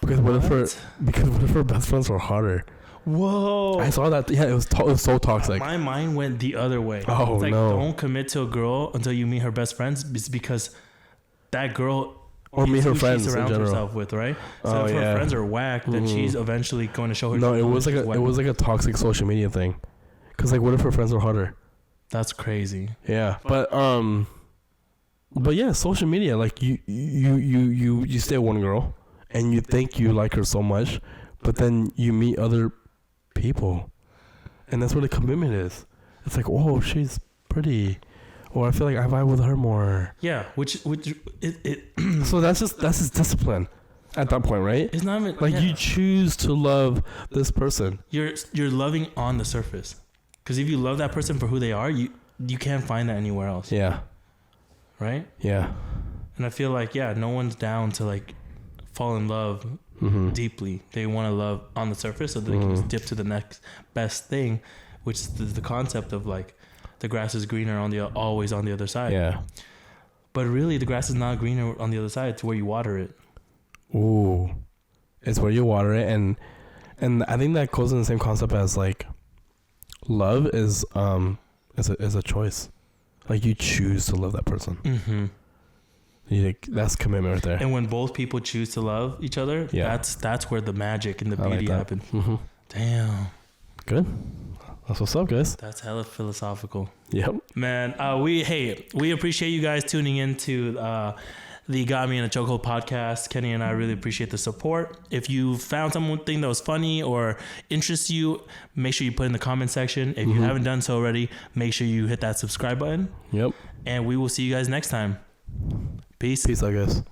Speaker 2: Because what if her best friends were hotter?
Speaker 1: Whoa!
Speaker 2: I saw that. Yeah, it was so toxic.
Speaker 1: My mind went the other way.
Speaker 2: Oh,
Speaker 1: it's like,
Speaker 2: no!
Speaker 1: Don't commit to a girl until you meet her best friends, because that girl
Speaker 2: or meet her friends
Speaker 1: she surrounds
Speaker 2: in general.
Speaker 1: herself with, right? So if her friends are whack, then she's eventually going to show her.
Speaker 2: No, it was like a toxic social media thing. Because like, what if her friends were hotter?
Speaker 1: That's crazy.
Speaker 2: Yeah, but yeah, social media. Like you stay with one girl, and you think you like her so much, but then you meet other people, and that's where the commitment is. It's like, oh, she's pretty, or I feel like I vibe with her more.
Speaker 1: Yeah, which it
Speaker 2: so that's just discipline at that point, right?
Speaker 1: It's not even,
Speaker 2: like you choose to love this person.
Speaker 1: You're loving on the surface, because if you love that person for who they are, you can't find that anywhere else.
Speaker 2: Yeah.
Speaker 1: Right.
Speaker 2: Yeah.
Speaker 1: And I feel like no one's down to like fall in love deeply. They want to love on the surface, so they can just dip to the next best thing, which is the concept of like the grass is greener always on the other side.
Speaker 2: Yeah.
Speaker 1: But really, the grass is not greener on the other side. It's where you water it.
Speaker 2: Ooh, it's where you water it, and I think that goes in the same concept as like love is a choice. Like you choose to love that person. That's commitment right there.
Speaker 1: And when both people choose to love each other, that's where the magic and the beauty happen. Damn.
Speaker 2: Good. That's what's up, guys.
Speaker 1: That's hella philosophical.
Speaker 2: Yep.
Speaker 1: Man, we appreciate you guys tuning into the Got Me in a Chokehold podcast. Kenny and I really appreciate the support. If you found something that was funny or interests you, make sure you put in the comment section. If you haven't done so already, make sure you hit that subscribe button.
Speaker 2: Yep.
Speaker 1: And we will see you guys next time. Peace.
Speaker 2: Peace, I guess.